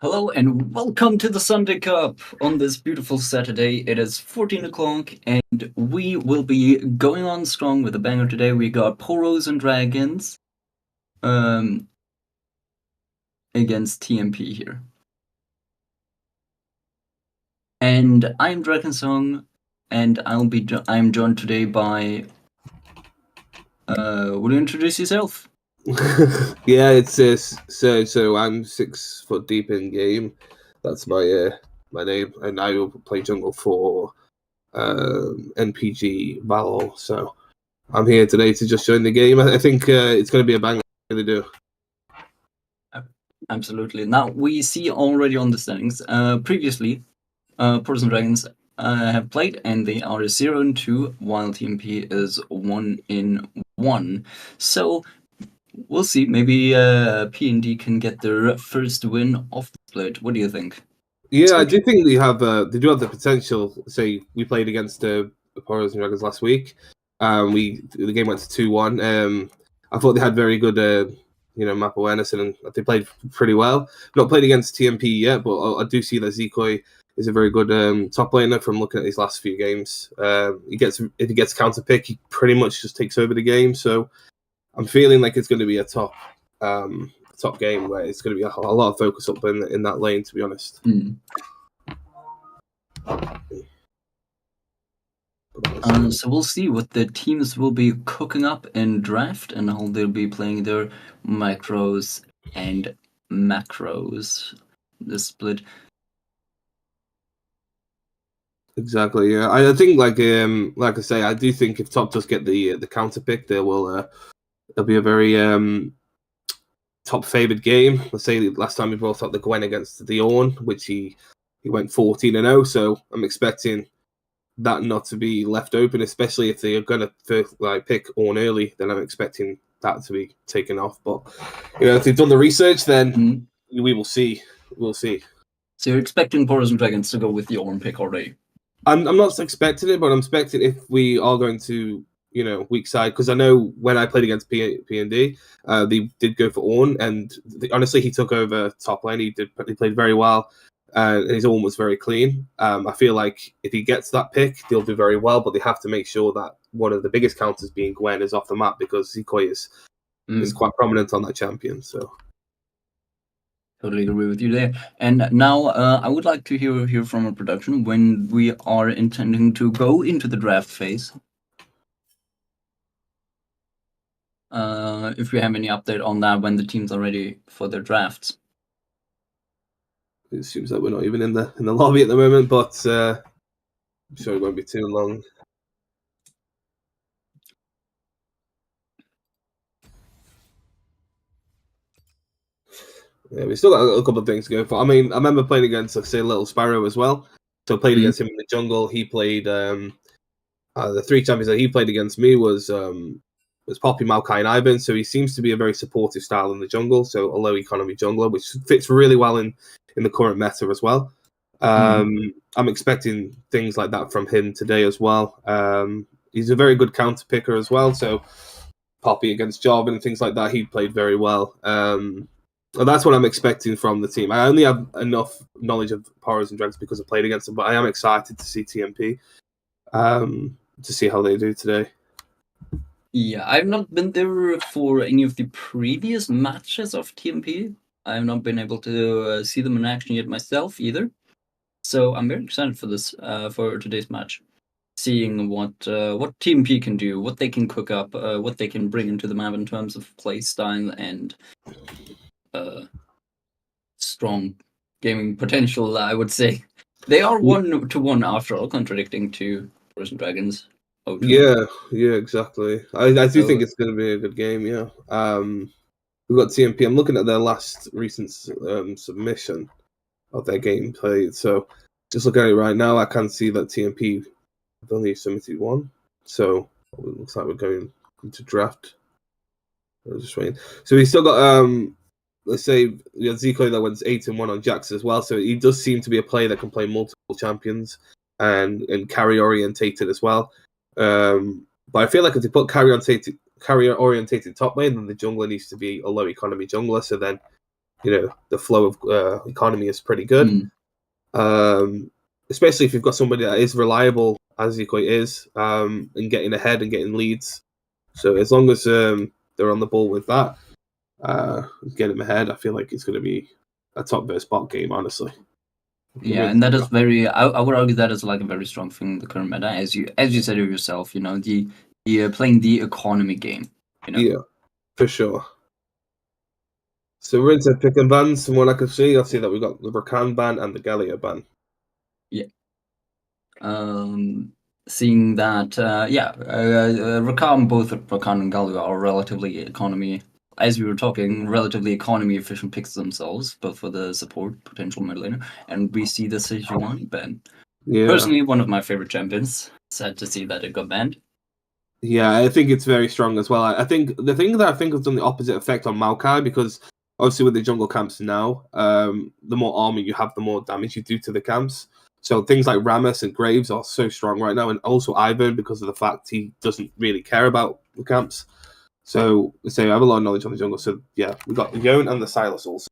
Hello and welcome to the Sunday Cup on this beautiful Saturday. It is 14 o'clock and we will be going on strong with a banger today. We got Poros and Dragons against TMP here. And I'm Drakensong and I'm joined today by will you introduce yourself? Yeah, it's so I'm 6 foot deep in game. That's my name, and I will play jungle for NPG Valor. So I'm here today to just join the game. I think it's going to be a banger. I really do. Absolutely. Now we see already on the standings. Previously, Poros and Dragons have played, and they are 0-2, while TMP is 1-1. So we'll see. Maybe P&D can get their first win of the split. What do you think? Yeah, I do think they do have the potential. Say we played against the Poros and Dragons last week. The game went to 2-1. I thought they had very good map awareness, and they played pretty well. Not played against TMP yet, but I do see that Zikoi is a very good top laner from looking at his last few games. If he gets counter pick, he pretty much just takes over the game. So I'm feeling like it's going to be a top game where it's going to be a lot of focus up in that lane. To be honest. So we'll see what the teams will be cooking up in draft and how they'll be playing their micros and macros. This split. Exactly. Yeah, I think like I say, I do think if top does get the counter pick, there'll be a very top favored game. Let's say last time we both had the Gwen against the Ornn, which he went 14-0. So I'm expecting that not to be left open, especially if they're gonna pick Ornn early. Then I'm expecting that to be taken off. But if they've done the research, then we will see. We'll see. So you're expecting Poros and Dragons to go with the Ornn pick already? I'm not expecting it, but I'm expecting if we are going to weak side, because I know when I played against P&D, they did go for Ornn, and honestly he took over top lane. He played very well, and his Ornn was very clean. I feel like if he gets that pick, they'll do very well, but they have to make sure that one of the biggest counters being Gwen is off the map, because Zikoi is quite prominent on that champion. So totally agree with you there. And now I would like to hear from a production when we are intending to go into the draft phase. If we have any update on that when the teams are ready for their drafts. It seems like we're not even in the lobby at the moment, but I'm sure it won't be too long. Yeah, we still got a couple of things to go for. I mean, I remember playing against, like, say, Little Sparrow as well. So I played against him in the jungle. He played the 3 champions that he played against me was Poppy, Maokai, and Ivan. So he seems to be a very supportive style in the jungle. So a low economy jungler, which fits really well in the current meta as well. I'm expecting things like that from him today as well. He's a very good counter picker as well. So Poppy against Jarvan and things like that, he played very well. And that's what I'm expecting from the team. I only have enough knowledge of Poros and Dragons because I played against them, but I am excited to see TMP, to see how they do today. Yeah, I've not been there for any of the previous matches of TMP. I have not been able to see them in action yet myself either. So I'm very excited for this, for today's match. Seeing what TMP can do, what they can cook up, what they can bring into the map in terms of play style and strong gaming potential, I would say. They are 1-1 after all, contradicting to Poros and Dragons. Yeah, exactly. I do think it's going to be a good game. Yeah, we've got TMP. I'm looking at their last recent submission of their game played. So just looking at it right now, I can see that TMP have only submitted 1. So it looks like we're going into draft. I'm just waiting. So we still got let's say Zikoi that went 8-1 on Jax as well. So he does seem to be a player that can play multiple champions and carry orientated as well. But I feel like if they put carrier orientated top lane, then the jungler needs to be a low economy jungler. So then the flow of economy is pretty good. Especially if you've got somebody that is reliable, as Yukoi is, and getting ahead and getting leads. So as long as they're on the ball with that, get him ahead, I feel like it's going to be a top versus bot game, honestly. Yeah, and that is very. I would argue that is like a very strong thing in the current meta, as you said it yourself. The playing the economy game. Yeah, for sure. So we're into pick and bans. From what I can see, I see that we've got the Rakan ban and the Gallia ban. Yeah. Seeing that, both Rakan and Galio are relatively economy, as we were talking, relatively economy efficient picks themselves, both for the support potential mid laner, and we see the Sejuani ban. Yeah. Personally, one of my favorite champions. Sad to see that it got banned. Yeah, I think it's very strong as well. I think the thing that I think has done the opposite effect on Maokai, because obviously with the jungle camps now, the more armor you have, the more damage you do to the camps. So things like Rammus and Graves are so strong right now, and also Ivern because of the fact he doesn't really care about the camps. So I have a lot of knowledge on the jungle. So yeah, we got the Yone and the Silas also.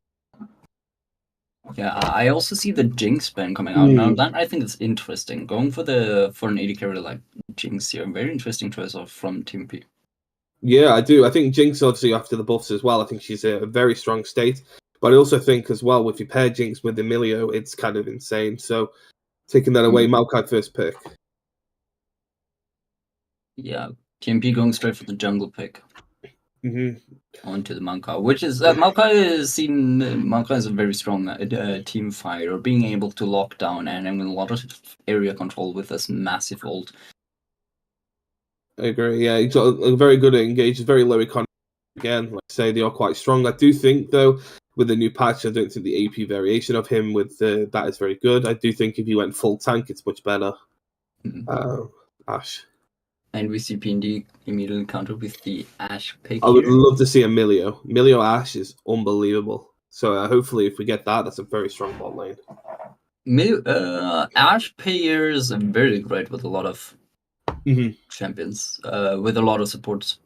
Yeah, I also see the Jinx ban coming out now. That I think is interesting. Going for an 80 carry like Jinx here, very interesting choice from TMP. Yeah, I do. I think Jinx, obviously, after the buffs as well, I think she's a very strong state. But I also think as well, if you pair Jinx with Emilio, it's kind of insane. So taking that away, Maokai first pick. Yeah, TMP going straight for the jungle pick. Onto the Maokai, which is Maokai is a very strong team fighter, being able to lock down and having a lot of area control with this massive ult. I agree. Yeah, he's got a very good engage, very low economy. Again, like I say, they are quite strong. I do think, though, with the new patch, I don't think the AP variation of him with that is very good. I do think if he went full tank, it's much better. Ash. And we see PND immediately counter with the Ash pick. I would love to see Emilio. Emilio Ash is unbelievable. So hopefully, if we get that, that's a very strong bot lane. Ash players are very great with a lot of champions, with a lot of supports.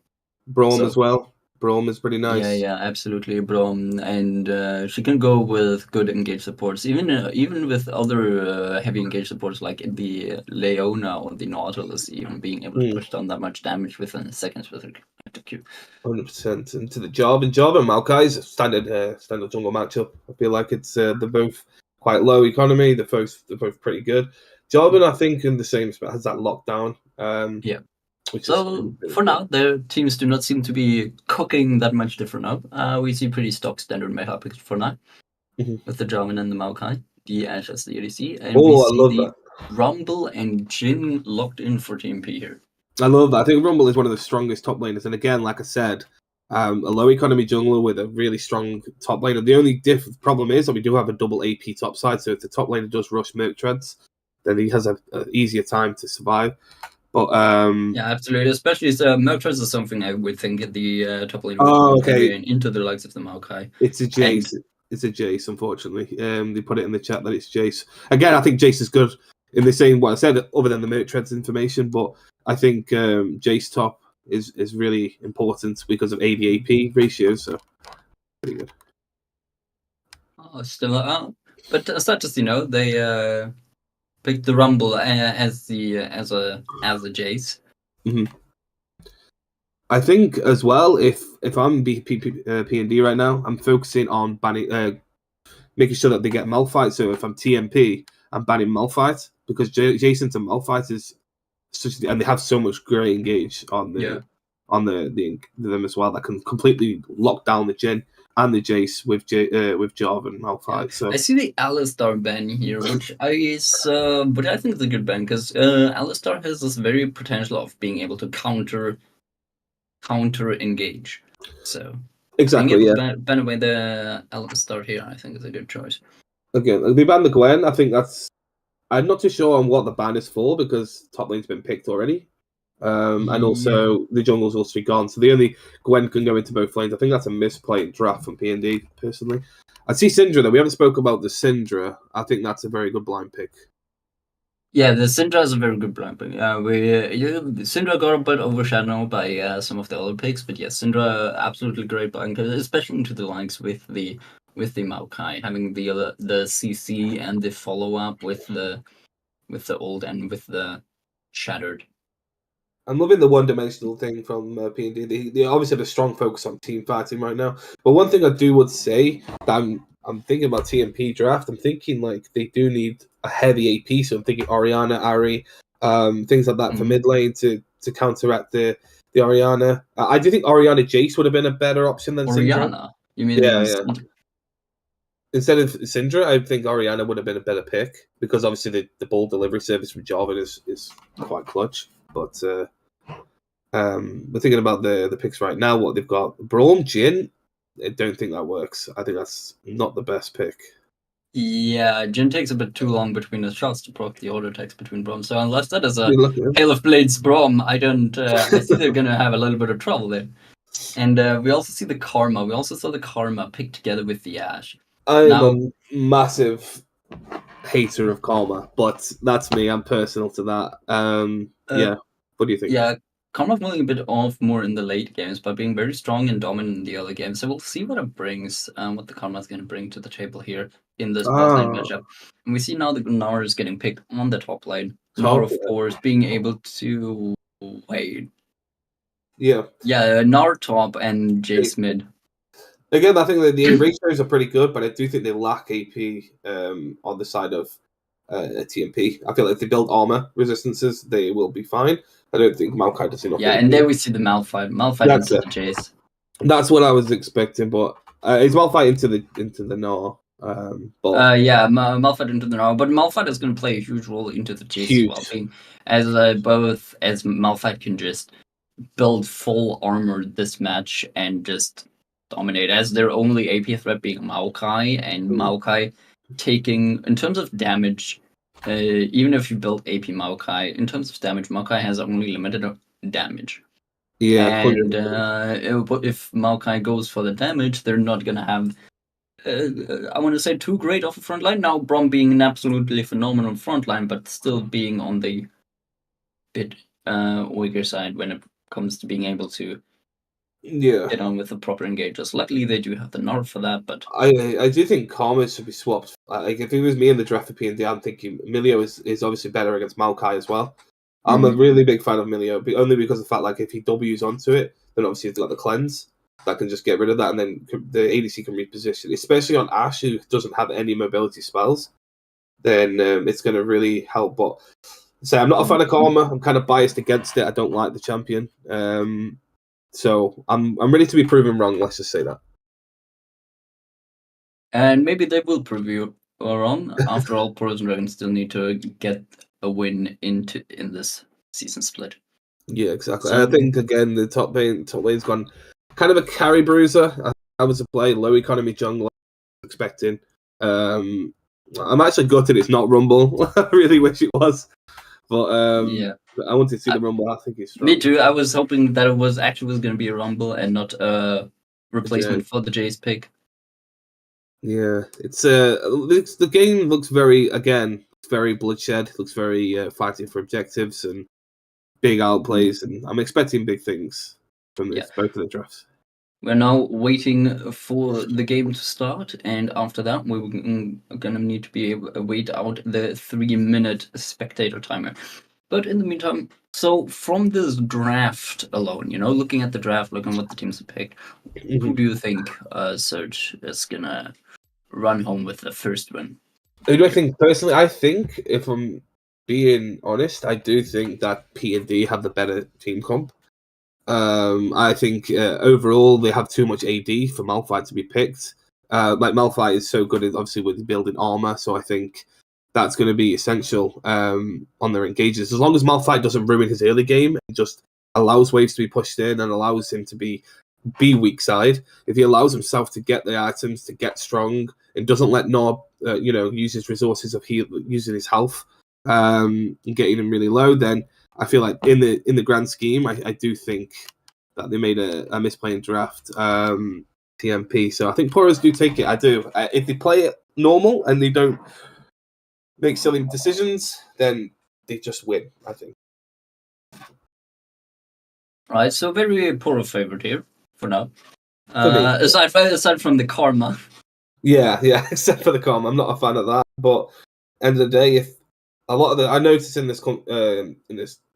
Braum as well. Braum is pretty nice. Yeah, absolutely, Braum, and she can go with good engage supports, even with other heavy engage supports like the Leona or the Nautilus, even being able to push down that much damage within seconds with her active Q. 100%. And to the Jarvan and Maokai is a standard jungle matchup. I feel like it's they're both quite low economy. They're both pretty good. Jarvan, I think, in the same spot has that lockdown. Yeah. So for now, their teams do not seem to be cooking that much different up. We see pretty stock standard meta picks for now, with the Jarvan and the Maokai, the Ashe as the ADC, and we see the Rumble and Jhin locked in for TMP here. I love that. I think Rumble is one of the strongest top laners, and again, like I said, a low economy jungler with a really strong top laner. The only problem is that we do have a double AP top side, so if the top laner does rush Merc Treads, then he has an easier time to survive. But yeah, absolutely. Especially Merc Treads is something I would think the top laner would into the likes of the Maokai. It's a Jace. It's a Jace, unfortunately. They put it in the chat that it's Jace. Again, I think Jace is good in the same what I said, other than the Merc Treads information, but I think Jace top is really important because of AD/AP ratio, so pretty good. Oh, still but such as they picked the Rumble as a Jace. I think as well, if I'm PND right now, I'm focusing on banning, making sure that they get Malphite. So if I'm TMP, I'm banning Malphite because Jason to Malphite is such, and they have so much great engage on them as well that can completely lock down the Jhin and the Jace with Jarvan and Malphite. Yeah. So I see the Alistar ban here, which I think is a good ban because Alistar has this very potential of being able to counter engage. So exactly, being able to ban away the Alistar here, I think is a good choice. Again, they banned the Gwen. I think I'm not too sure on what the ban is for because top lane's been picked already. And also the jungle's also gone. So the only Gwen can go into both lanes. I think that's a misplayed draft from P&D, personally. I see Syndra, though. We haven't spoke about the Syndra. I think that's a very good blind pick. Yeah, the Syndra is a very good blind pick. Syndra got a bit overshadowed by some of the other picks, but yes, Syndra absolutely great blind pick, especially into the likes with the with the Maokai, having the CC and the follow up with the old and with the shattered. I'm loving the one-dimensional thing from P&D. They obviously have a strong focus on team fighting right now. But one thing I do would say that I'm thinking about TMP draft. I'm thinking like they do need a heavy AP. So I'm thinking Oriana, Ari, things like that for mid lane to counteract the Oriana. I do think Oriana Jace would have been a better option than Syndra. Oriana, you mean? Yeah. Instead of Syndra, I think Oriana would have been a better pick because obviously the ball delivery service from Jarvan is quite clutch. But we're thinking about the picks right now. What they've got: Braum, Jin. I don't think that works. I think that's not the best pick. Yeah, Jin takes a bit too long between the shots to proc the auto attacks between Brom. So unless that is a Hail of Blades Brom, I don't. I see they're gonna have a little bit of trouble there. And we also see the Karma. We also saw the Karma picked together with the Ash. I'm a massive hater of Karma, but that's me. I'm personal to that. Yeah. What do you think? Yeah, Karma falling a bit off more in the late games, but being very strong and dominant in the early games. So we'll see what it brings, what the Karma is going to bring to the table here in this bot lane matchup. And we see now that Gnar is getting picked on the top lane. Gnar, of course, being able to wait. Yeah, Gnar top and Jace mid. Again, I think that the ratios are pretty good, but I do think they lack AP on the side of TMP. I feel like if they build armor resistances, they will be fine. I don't think Maokai does enough. Yeah, and there we see the Malphite. Malphite into the Jace. That's what I was expecting, but it's Malphite into the Gnar. Malphite into the Gnar, but Malphite is going to play a huge role into the Jace as well, being as Malphite can just build full armor this match and just dominate as their only AP threat being Maokai, and Maokai taking, in terms of damage, even if you build AP Maokai, in terms of damage, Maokai has only limited damage. Yeah, and if Maokai goes for the damage, they're not gonna have I want to say too great of a front line. Now Brom being an absolutely phenomenal front line, but still being on the bit weaker side when it comes to being able to get on with the proper engagers. Luckily, they do have the Gnar for that, but I do think Karma should be swapped. Like if it was me in the draft for P&D, I'm thinking Emilio is obviously better against Maokai as well. I'm a really big fan of Emilio, but only because of the fact like if he W's onto it, then obviously he's got the cleanse that can just get rid of that, and then the ADC can reposition. Especially on Ash, who doesn't have any mobility spells, then it's going to really help. But say I'm not a fan of Karma. I'm kind of biased against it. I don't like the champion. So I'm ready to be proven wrong. Let's just say that. And maybe they will prove you wrong. After all, Poros and Dragons still need to get a win in this season split. Yeah, exactly. So, I think again the top lane's gone kind of a carry bruiser. I was a play low economy jungle expecting. I'm actually gutted it's not Rumble. I really wish it was, but I wanted to see the Rumble. I think it's strong. Me too. I was hoping that it was going to be a Rumble and not a replacement for the Jace pick. Yeah, it's the game looks very bloodshed. It looks very fighting for objectives and big outplays, and I'm expecting big things from this both of the drafts. We're now waiting for the game to start, and after that, we're gonna need to be able to wait out the 3-minute spectator timer. But in the meantime, so from this draft alone, looking at the draft, looking at what the teams have picked, who do you think Serge is gonna run home with the first win? Who do I think personally? I think, if I'm being honest, I do think that P&D have the better team comp. I think overall they have too much AD for Malphite to be picked. Like Malphite is so good, obviously, with building armor, so I think that's going to be essential on their engages. As long as Malphite doesn't ruin his early game and just allows waves to be pushed in and allows him to be weak side. If he allows himself to get the items, to get strong, and doesn't let Nob, use his resources of using his health, and getting him really low, then I feel like in the grand scheme, I do think that they made a misplaying draft TMP. So I think Poros do take it. I do. If they play it normal and they don't make silly decisions, then they just win, I think. Right, so very Poro favorite here for now. Aside from the Karma. Yeah, yeah, except for the com. I'm not a fan of that. But end of the day, if a lot of I noticed in this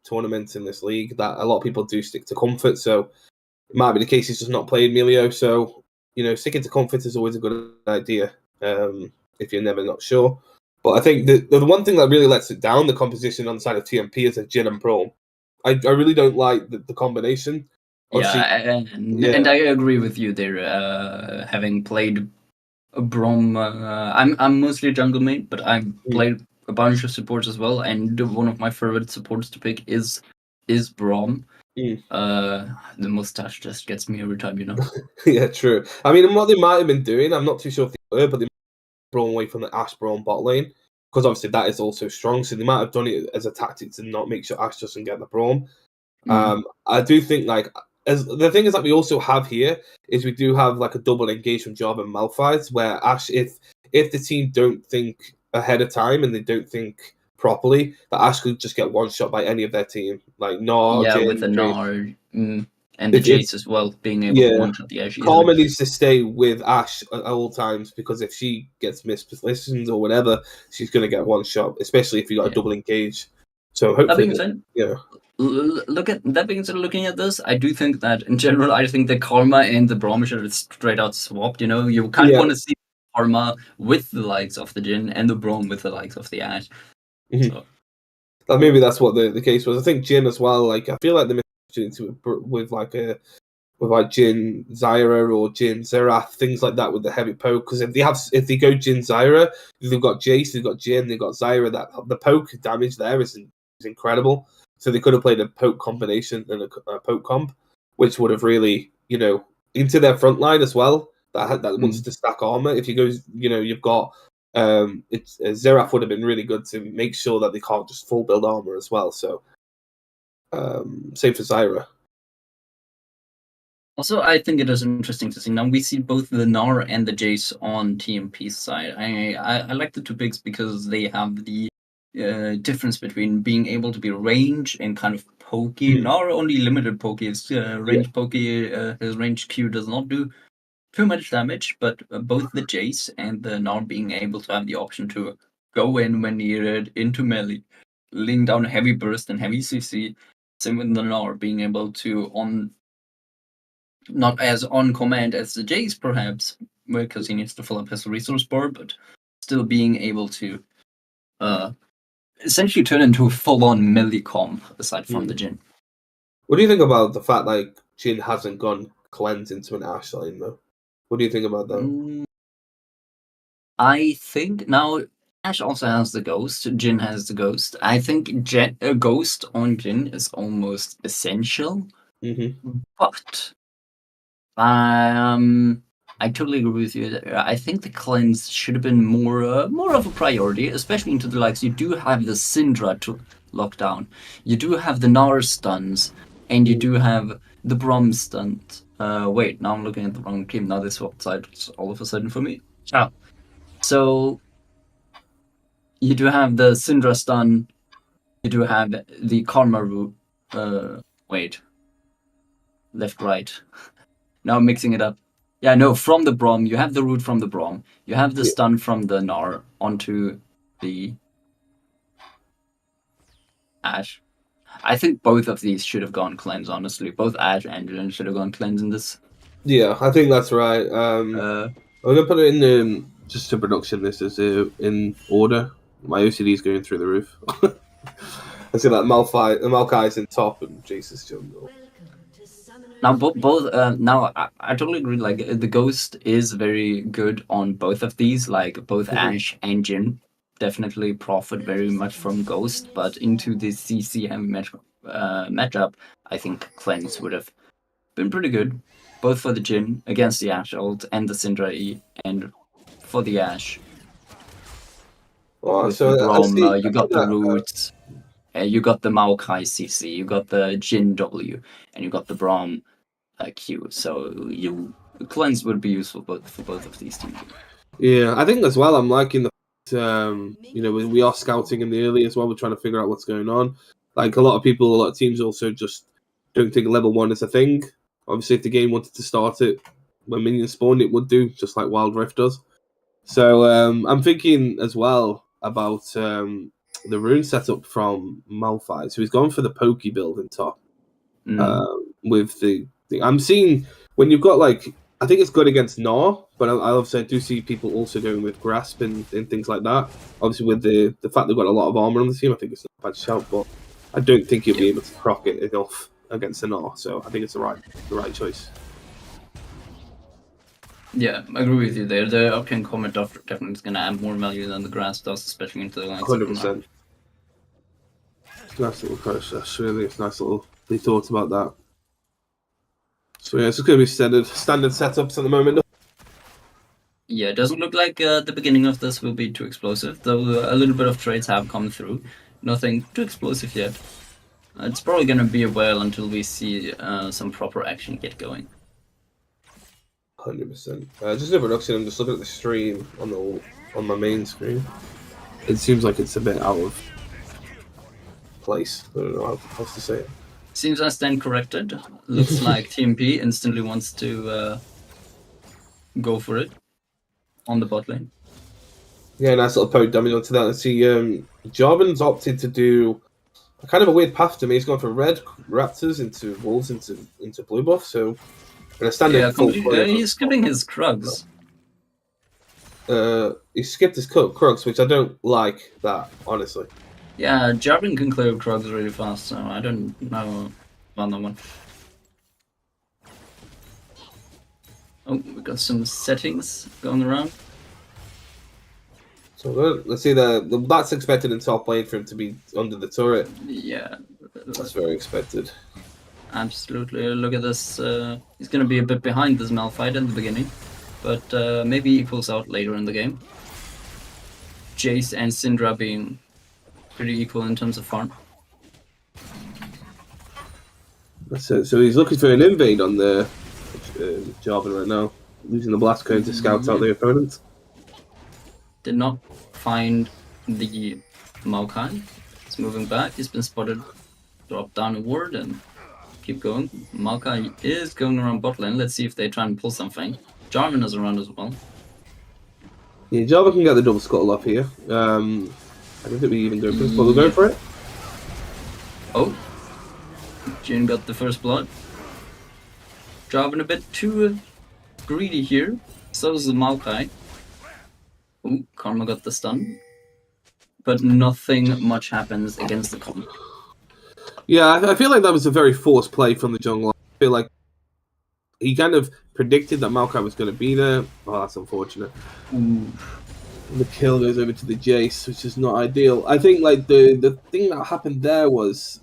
tournament, in this league, that a lot of people do stick to comfort. So it might be the case he's just not played Melio. So, sticking to comfort is always a good idea, if you're never not sure. But I think the one thing that really lets it down, the composition on the side of TMP, is a Jin and Braum. I really don't like the combination. Yeah, Obviously, and yeah. I agree with you there. Having played Brom, I'm mostly jungle main, but I've Mm, played a bunch of supports as well, and one of my favorite supports to pick is Brom. mm. The mustache just gets me every time, you know. Yeah, true. I mean, what they might have been doing, I'm not too sure if they were, but they Braum away from the Ash Braum bot lane, because obviously that is also strong. So they might have done it as a tactic to not make sure Ash doesn't get the Braum. Mm. I do think like as the thing is that we also have here is we do have like a double engagement job in Malphite where Ash, if the team don't think ahead of time and they don't think properly, that Ash could just get one shot by any of their team, like Gnar, Yeah, with Jin, the Jace. Nard, and the If Jace as well, being able to yeah, one-shot the Ashe easily. Karma needs to stay with Ash at all times because if she gets mispositioned or whatever, she's going to get one shot, especially if you got a Yeah. double engage. So That hopefully, being said, yeah, look at that being said, looking at this, I do think that in general, I think the Karma and the Braum should have straight out swapped. You know, you kind of yeah. want to see Karma with the likes of the Jin and the Braum with the likes of the Ashe. Mhm. So Maybe that's what the case was. I think Jin as well. Like I feel like the opportunity with like Jin Zyra or Jin Zerath, things like that with the heavy poke. Because if they go Jin Zyra, they've got Jace, they've got Jin, they've got Zyra. That the poke damage there is incredible. So they could have played a poke combination and a poke comp, which would have really into their front line as well. That wants mm. to stack armor. If you go, you've got it's Zerath would have been really good to make sure that they can't just full build armor as well. So same for Zyra. Also, I think it is interesting to see. Now we see both the Gnar and the Jace on TMP's side. I like the two picks because they have the difference between being able to be range and kind of pokey. Mm. Gnar only limited pokey. His Yeah. range pokey, his range Q does not do too much damage, but both the Jace and the Gnar being able to have the option to go in when needed into melee, laying down heavy burst and heavy CC. Same with the Gnar being able to not as on command as the Jace, perhaps, because he needs to fill up his resource bar, but still being able to uh, essentially turn into a full-on melee comp aside from the Mm. Jin. What do you think about the fact like Jin hasn't gone cleanse into an Ash lane though? What do you think about that? Mm, I think now Ash also has the ghost. Jin has the ghost. I think a ghost on Jin is almost essential, Hmm. but Um, I totally agree with you. I think the cleanse should have been more of a priority, especially into the likes. You do have the Syndra to lock down. You do have the Gnar stuns, and you do have the Brom stunt. Wait, now I'm looking at the wrong team. Now they swapped sides all of a sudden for me. Ah. So you do have the Syndra stun. You do have the Karma root. Wait, left, right. Now I'm mixing it up. Yeah, no, from the Brom, you have the root from the Brom. You have the Yeah, stun from the Gnar onto the Ash. I think both of these should have gone cleanse, honestly. Both Ash and Jhin should have gone cleanse in this. yeah, I think that's right. Uh, I'm gonna put it in just to production. This is in order. My OCD is going through the roof. I see that Malphite's in top and Jesus jungle. Now, both. Now, I totally agree. Like the Ghost is very good on both of these. Like both Mhm. Ash and Jhin definitely profit very much from Ghost. But into the CC heavy matchup, I think Cleanse would have been pretty good, both for the Jhin against the Ash ult and the Syndra E, and for the Ash Oh, with the so I Brom. see. I You see got the that. roots. You got the Maokai CC. You got the Jhin W, and you got the Brom Q. So you cleanse would be useful both for both of these teams. Yeah, I think as well. I'm liking the we are scouting in the early as well. We're trying to figure out what's going on. Like a lot of teams also just don't think level one is a thing. Obviously, if the game wanted to start it when minions spawn, it would do just like Wild Rift does. So I'm thinking as well about the rune setup from Malphite. So he's gone for the pokey build in top. With the I'm seeing when you've got like I think it's good against Gnaw, but I obviously do see people also going with Grasp and things like that. Obviously, with the fact they've got a lot of armor on the team, I think it's not a bad shout, but I don't think you'll be able to proc it enough against the Gnaw. So I think it's the right choice. Yeah, I agree with you there. The Arcane Comet definitely is going to add more value than the Grass does, especially into the likes of 100%. Nice little process, really. It's nice little. They thought about that. So yeah, it's just going to be standard setups at the moment. Yeah, it doesn't look like the beginning of this will be too explosive, though a little bit of trades have come through. Nothing too explosive yet. It's probably going to be a while until we see some proper action get going. 100%. Just a production. I'm just looking at the stream on my main screen. It seems like it's a bit out of place. I don't know how else to say it. Seems I stand corrected. Looks like TMP instantly wants to go for it on the bot lane. Yeah, nice little poke damage onto that. Let's see, Jarvan's opted to do a kind of a weird path to me. He's gone from red raptors into wolves into blue buff. So, in a standard he's skipping his Krugs. He skipped his Krugs, which I don't like that, honestly. Yeah, Jarvan can clear Krugs really fast, so I don't know about that one. Oh, we got some settings going around. So let's see that's expected in top lane for him to be under the turret. Yeah, that's very expected. Absolutely. Look at this. He's going to be a bit behind this Malphite in the beginning, but maybe equals out later in the game. Jace and Syndra being pretty equal in terms of farm. That's it. So he's looking for an invade on the Jarvan right now, using the blast cone to scout out the opponent. Did not find the Maokai. He's moving back. He's been spotted. Drop down a ward and keep going. Maokai is going around bot lane. Let's see if they try and pull something. Jarvan is around as well. Yeah, Jarvan can get the double scuttle up here. I don't think we even go for this, but we'll go for it. Oh. Jin got the first blood. Jarvan a bit too greedy here. So is the Maokai. Ooh, Karma got the stun. But nothing much happens against the Karma. Yeah, I feel like that was a very forced play from the jungler. I feel like he kind of predicted that Maokai was going to be there. Oh, that's unfortunate. Ooh. The kill goes over to the Jace, which is not ideal. I think like the thing that happened there was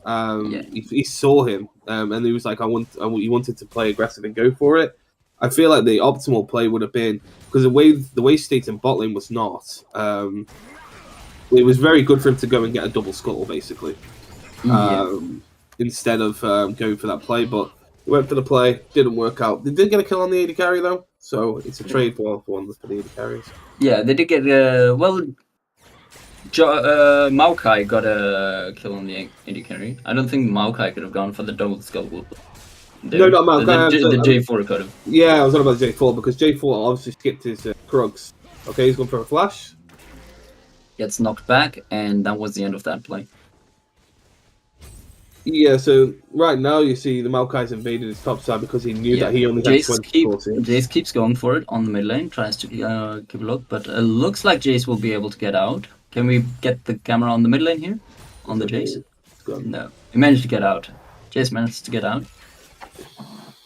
he saw him and he was like, he wanted to play aggressive and go for it. I feel like the optimal play would have been, because the way state in bot lane was not. It was very good for him to go and get a double scuttle basically, instead of going for that play. But he went for the play, didn't work out. They did get a kill on the AD carry though, so it's a trade for one for the AD carries. Yeah, they did get Maokai got a kill on the AD carry. I don't think Maokai could have gone for the double scuttle. No, not Maokai. The J4 could have. Yeah, I was on about J4 because J4 obviously skipped his Krugs. Okay, he's gone for a flash. Gets knocked back, and that was the end of that play. Yeah, so right now you see the Maokai's invaded his top side because he knew that he only had 24 teams. Jace keeps going for it on the mid lane, tries to give a look, but it looks like Jace will be able to get out. Can we get the camera on the mid lane here? On the Jace? No. He managed to get out. Jace managed to get out.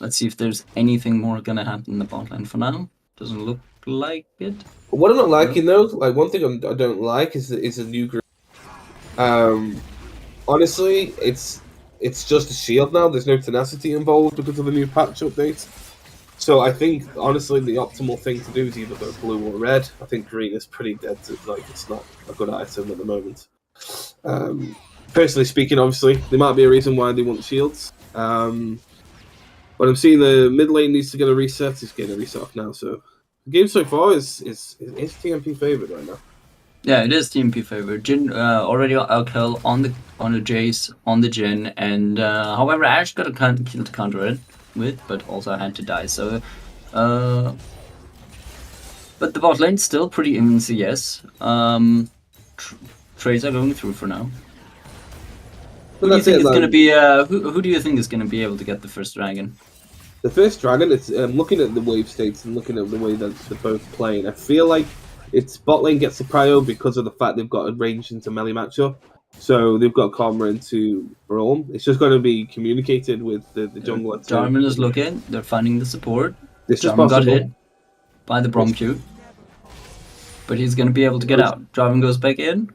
Let's see if there's anything more gonna happen in the bot lane for now. Doesn't look like it. What I'm not liking though, like one thing I don't like is a new group. Honestly, it's just a shield now. There's no tenacity involved because of the new patch update. So I think honestly the optimal thing to do is either go blue or red. I think green is pretty dead. It's not a good item at the moment. Personally speaking, obviously there might be a reason why they want shields. But I'm seeing the mid lane needs to get a reset. It's getting a reset off now. So the game so far is TMP favored right now. Yeah, it is TMP favored. Jin already got a kill on the Jace, on the Jin, and however Ash got a kill to counter it with, but also had to die. So, but But the bot lane's still pretty even CS. Trades are going through for now. Who do you think is going to be? Who do you think is going to be able to get the first dragon? The first dragon. It's looking at the wave states and looking at the way that they're both playing. I feel like it's bot lane gets the prio because of the fact they've got a range into melee matchup. So they've got Karma into Braum. It's just going to be communicated with the jungler. Jarvan is looking. They're finding the support. This is Jarvan got possible. hit by the Braum Q. But he's going to be able to get out. Jarvan goes back in.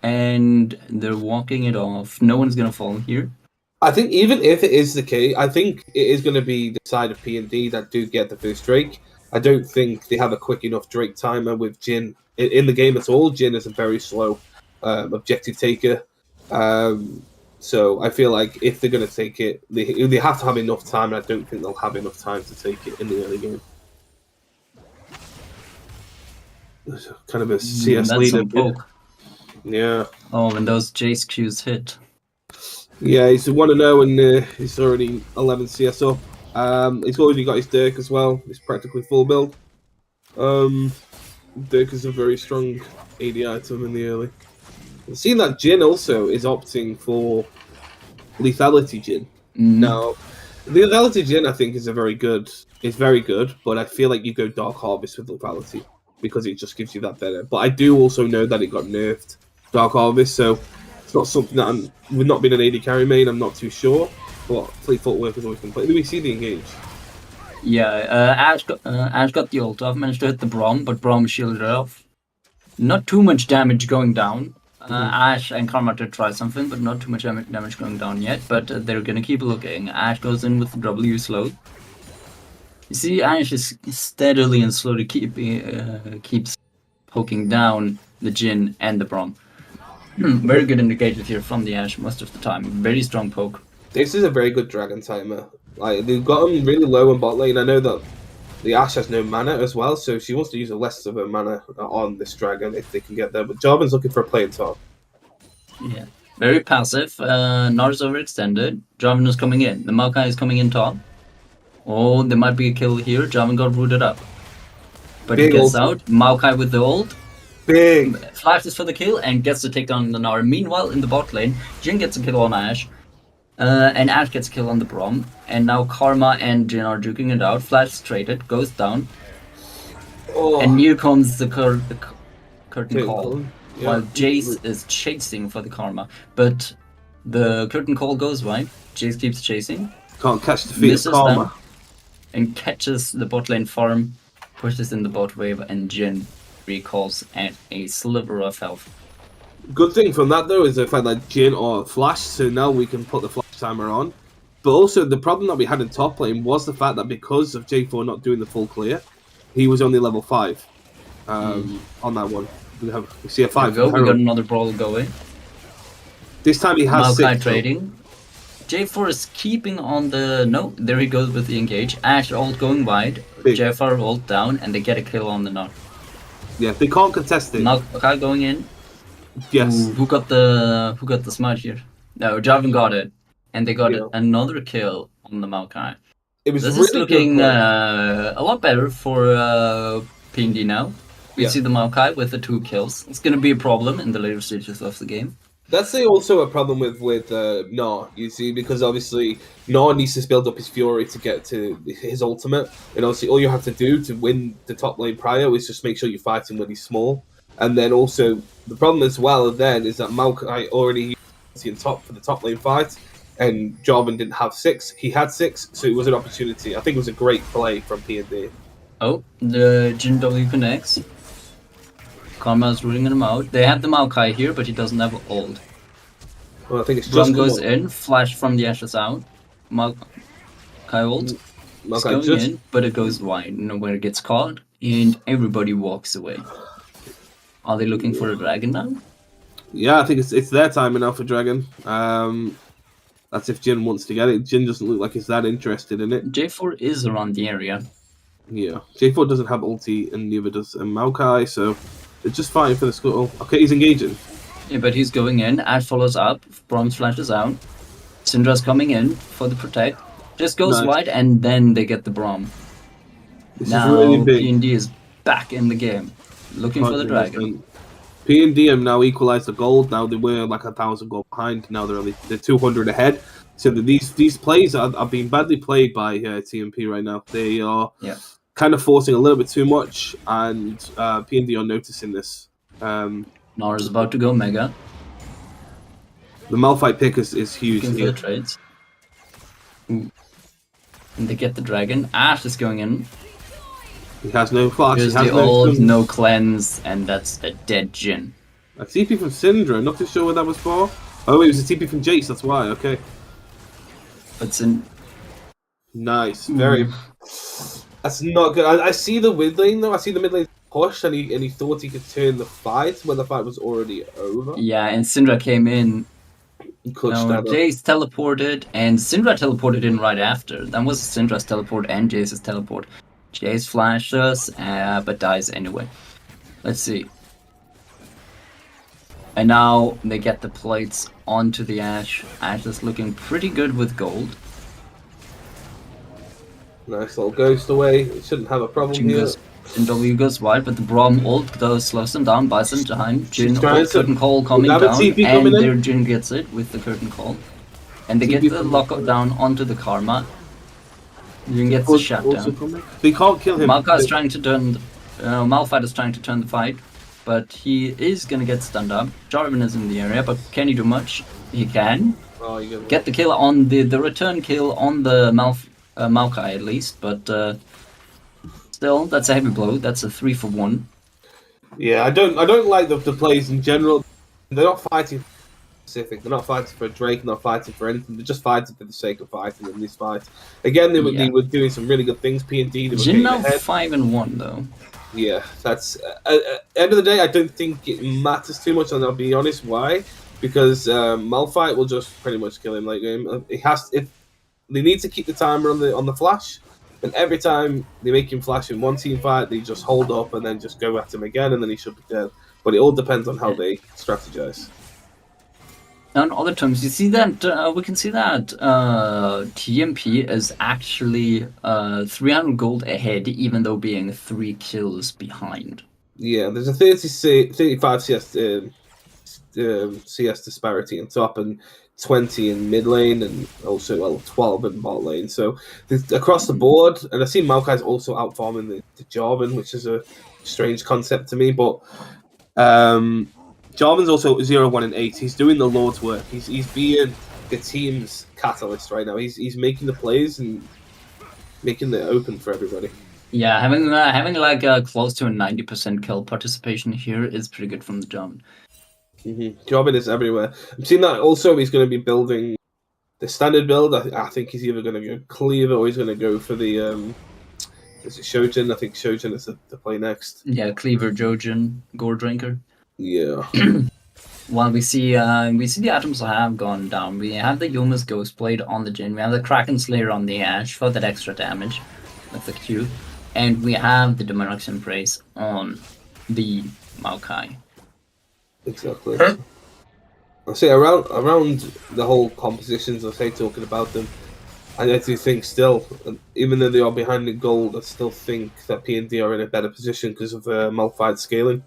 And they're walking it off. No one's going to fall here. I think even if it is the case, I think it is going to be the side of P&D that do get the first Drake. I don't think they have a quick enough Drake timer with Jhin in the game at all. Jhin is a very slow objective taker. So I feel like if they're going to take it, they have to have enough time, and I don't think they'll have enough time to take it in the early game. Kind of a CS leader. Yeah. Oh, and those Jace Qs hit. Yeah, he's 1-0 and he's already 11 CS up. He's already got his Dirk as well. He's practically full build. Dirk is a very strong AD item in the early. I've seen that Jhin also is opting for lethality Jhin. Now, lethality Jhin I think is very good, but I feel like you go Dark Harvest with lethality because it just gives you that better. But I do also know that it got nerfed, Dark Harvest, so it's not something that with not being an AD carry main, I'm not too sure. But Fleet Footwork has always been played. Do we see the engage? Yeah, Ash got the ult off, managed to hit the Braum, but Braum shielded it off. Not too much damage going down. Ash and Karma to try something, but not too much damage going down yet. But they're gonna keep looking. Ash goes in with the W slow. You see, Ash is steadily and slowly keeps poking down the Jhin and the Braum. Very good indicators here from the Ash most of the time. Very strong poke. This is a very good dragon timer. Like they've got him really low in bot lane. I know that the Ash has no mana as well, so she wants to use the less of her mana on this dragon if they can get there. But Jarvan's looking for a play in top. Yeah, very passive. Nars overextended. Jarvan is coming in. The Maokai is coming in top. Oh, there might be a kill here. Jarvan got rooted up. But Big he gets ult. out. Maokai with the ult. Big. Flashes for the kill and gets to take down the Nara. Meanwhile, in the bot lane, Jhin gets a kill on Ash. And Ash gets a kill on the Braum. And now Karma and Jhin are duking it out. Flash is traded, goes down. Oh. And here comes the curtain call. Yeah. While Jace is chasing for the Karma. But the curtain call goes right. Jace keeps chasing. Can't catch the feet of Karma. Them, and catches the bot lane farm. Pushes in the bot wave. And Jhin recalls at a sliver of health. Good thing from that though is the fact that Jhin or Flash, so now we can put the Flash timer on. But also the problem that we had in top lane was the fact that because of J4 not doing the full clear, he was only level 5 on that one. We see a 5. We got another brawl going. This time he has Maokai 6. Trading. J4 is keeping on the... No, there he goes with the engage. Ash ult going wide. Big. J4 ult down and they get a kill on the Nut. Yeah, they can't contest it. Maokai going in. Yes. Ooh, who got the smite here? No, Jarvan got it. And they got another kill on the Maokai. It was This really is looking a lot better for P&D now. We see the Maokai with the 2 kills. It's going to be a problem in the later stages of the game. That's also a problem with Gnar, you see, because obviously Gnar needs to build up his fury to get to his ultimate, and obviously all you have to do to win the top lane prio is just make sure you fight him when he's small. And then also the problem as well then is that Maokai already in top for the top lane fight, and Jarvan didn't have 6. He had 6, so it was an opportunity. I think it was a great play from P&D. Oh, the Jhin W connects. Karma's rooting him out. They have the Maokai here, but he doesn't have ult. Well, I think it's Braum just goes in, flash from the ashes out. Maokai ult. It's going in, but it goes wide. Nowhere gets caught, and everybody walks away. Are they looking for a dragon now? Yeah, I think it's their time now for dragon. That's if Jhin wants to get it. Jhin doesn't look like he's that interested in it. J4 is around the area. Yeah, J4 doesn't have ulti, and neither does Maokai, so they're just fighting for the scuttle. Okay, he's engaging. Yeah, but he's going in. Ash follows up. Braum flashes out. Syndra's coming in for the protect. Just goes wide, and then they get the Braum. This now is really big. P&D is back in the game, looking for the dragon. P&D have now equalized the gold. Now they were like 1,000 gold behind. Now they're 200 ahead. So these plays are being badly played by TMP right now. They are kind of forcing a little bit too much, and P&D are noticing this. Nara's about to go mega. The Malphite pick is huge. Looking for the trades. Ooh. And they get the dragon. Ash is going in. He has no flash. Here's the old no cleanse, and that's a dead Jhin. A TP from Syndra. Not too sure what that was for. Oh, it was a TP from Jace. That's why. Okay. But nice. Very. That's not good. I see the mid lane though. I see the mid lane push, and he thought he could turn the fight when the fight was already over. Yeah, and Syndra came in. Jace teleported, and Syndra teleported in right after. That was Syndra's teleport and Jace's teleport. Jace flashes, but dies anyway. Let's see. And now they get the plates onto the Ashe. Ashe is looking pretty good with gold. Nice little ghost away. It shouldn't have a problem here. W goes wide, but the Braum ult slows them down, buys them time. Jhin curtain call coming down, and their Jhin gets it with the curtain call. And they get the lockup down onto the Karma. Jhin gets the shutdown. They can't kill him. Malphite is trying to turn the fight, but he is gonna get stunned up. Jarvan is in the area, but can he do much? He can. Get the kill on the return kill on the Maokai at least, but still, that's a heavy blow. That's a 3-for-1. Yeah, I don't like the plays in general. They're not fighting specific. They're not fighting for a Drake. They're not fighting for anything. They're just fighting for the sake of fighting in this fight. Again, they were doing some really good things. P&D. Jhin now 5-1 though. Yeah, that's end of the day. I don't think it matters too much, and I'll be honest why. Because Malphite will just pretty much kill him late game. If they need to keep the timer on the flash. And every time they make him flash in one team fight, they just hold up and then just go at him again, and then he should be dead. But it all depends on how they strategize. On other terms, you see that we can see that TMP is actually 300 gold ahead, even though being 3 kills behind. Yeah, there's a 35 CS disparity in top and 20 in mid lane, and also 12 in bot lane. So across the board, and I see Maokai's also outfarming the Jarvan, which is a strange concept to me. But Jarvan's also 0-1 and 8. He's doing the Lord's work. He's being the team's catalyst right now. He's making the plays and making it open for everybody. Yeah, having like close to a 90% kill participation here is pretty good from the Jarvan. Jarvan is everywhere. I'm seeing that also he's going to be building the standard build. I think he's either going to go Cleaver or he's going to go for the is it Shojin? I think Shojin is the play next. Yeah, Cleaver, Jojin, Gore Drinker. Yeah. While we see the atoms have gone down, we have the Yuma's Ghostblade on the Jhin, we have the Kraken Slayer on the Ashe for that extra damage with the Q, and we have the Demonix Embrace on the Maokai. Exactly. I say around the whole compositions, I say talking about them, I do think still, even though they are behind in gold, I still think that P&D are in a better position because of Malphite scaling.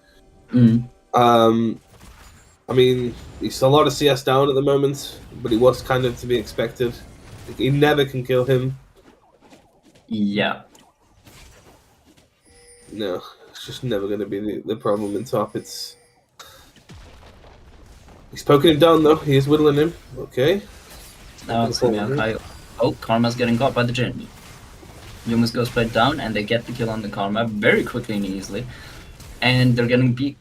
I mean, he's a lot of CS down at the moment, but it was kind of to be expected. He never can kill him. Yeah. No, it's just never going to be the problem in top. He's poking him down though. He is whittling him. Okay. Now it's Maokai. Oh, Karma's getting caught by the Jhin. Yuma's Ghostblade down, and they get the kill on the Karma very quickly and easily. And they're going to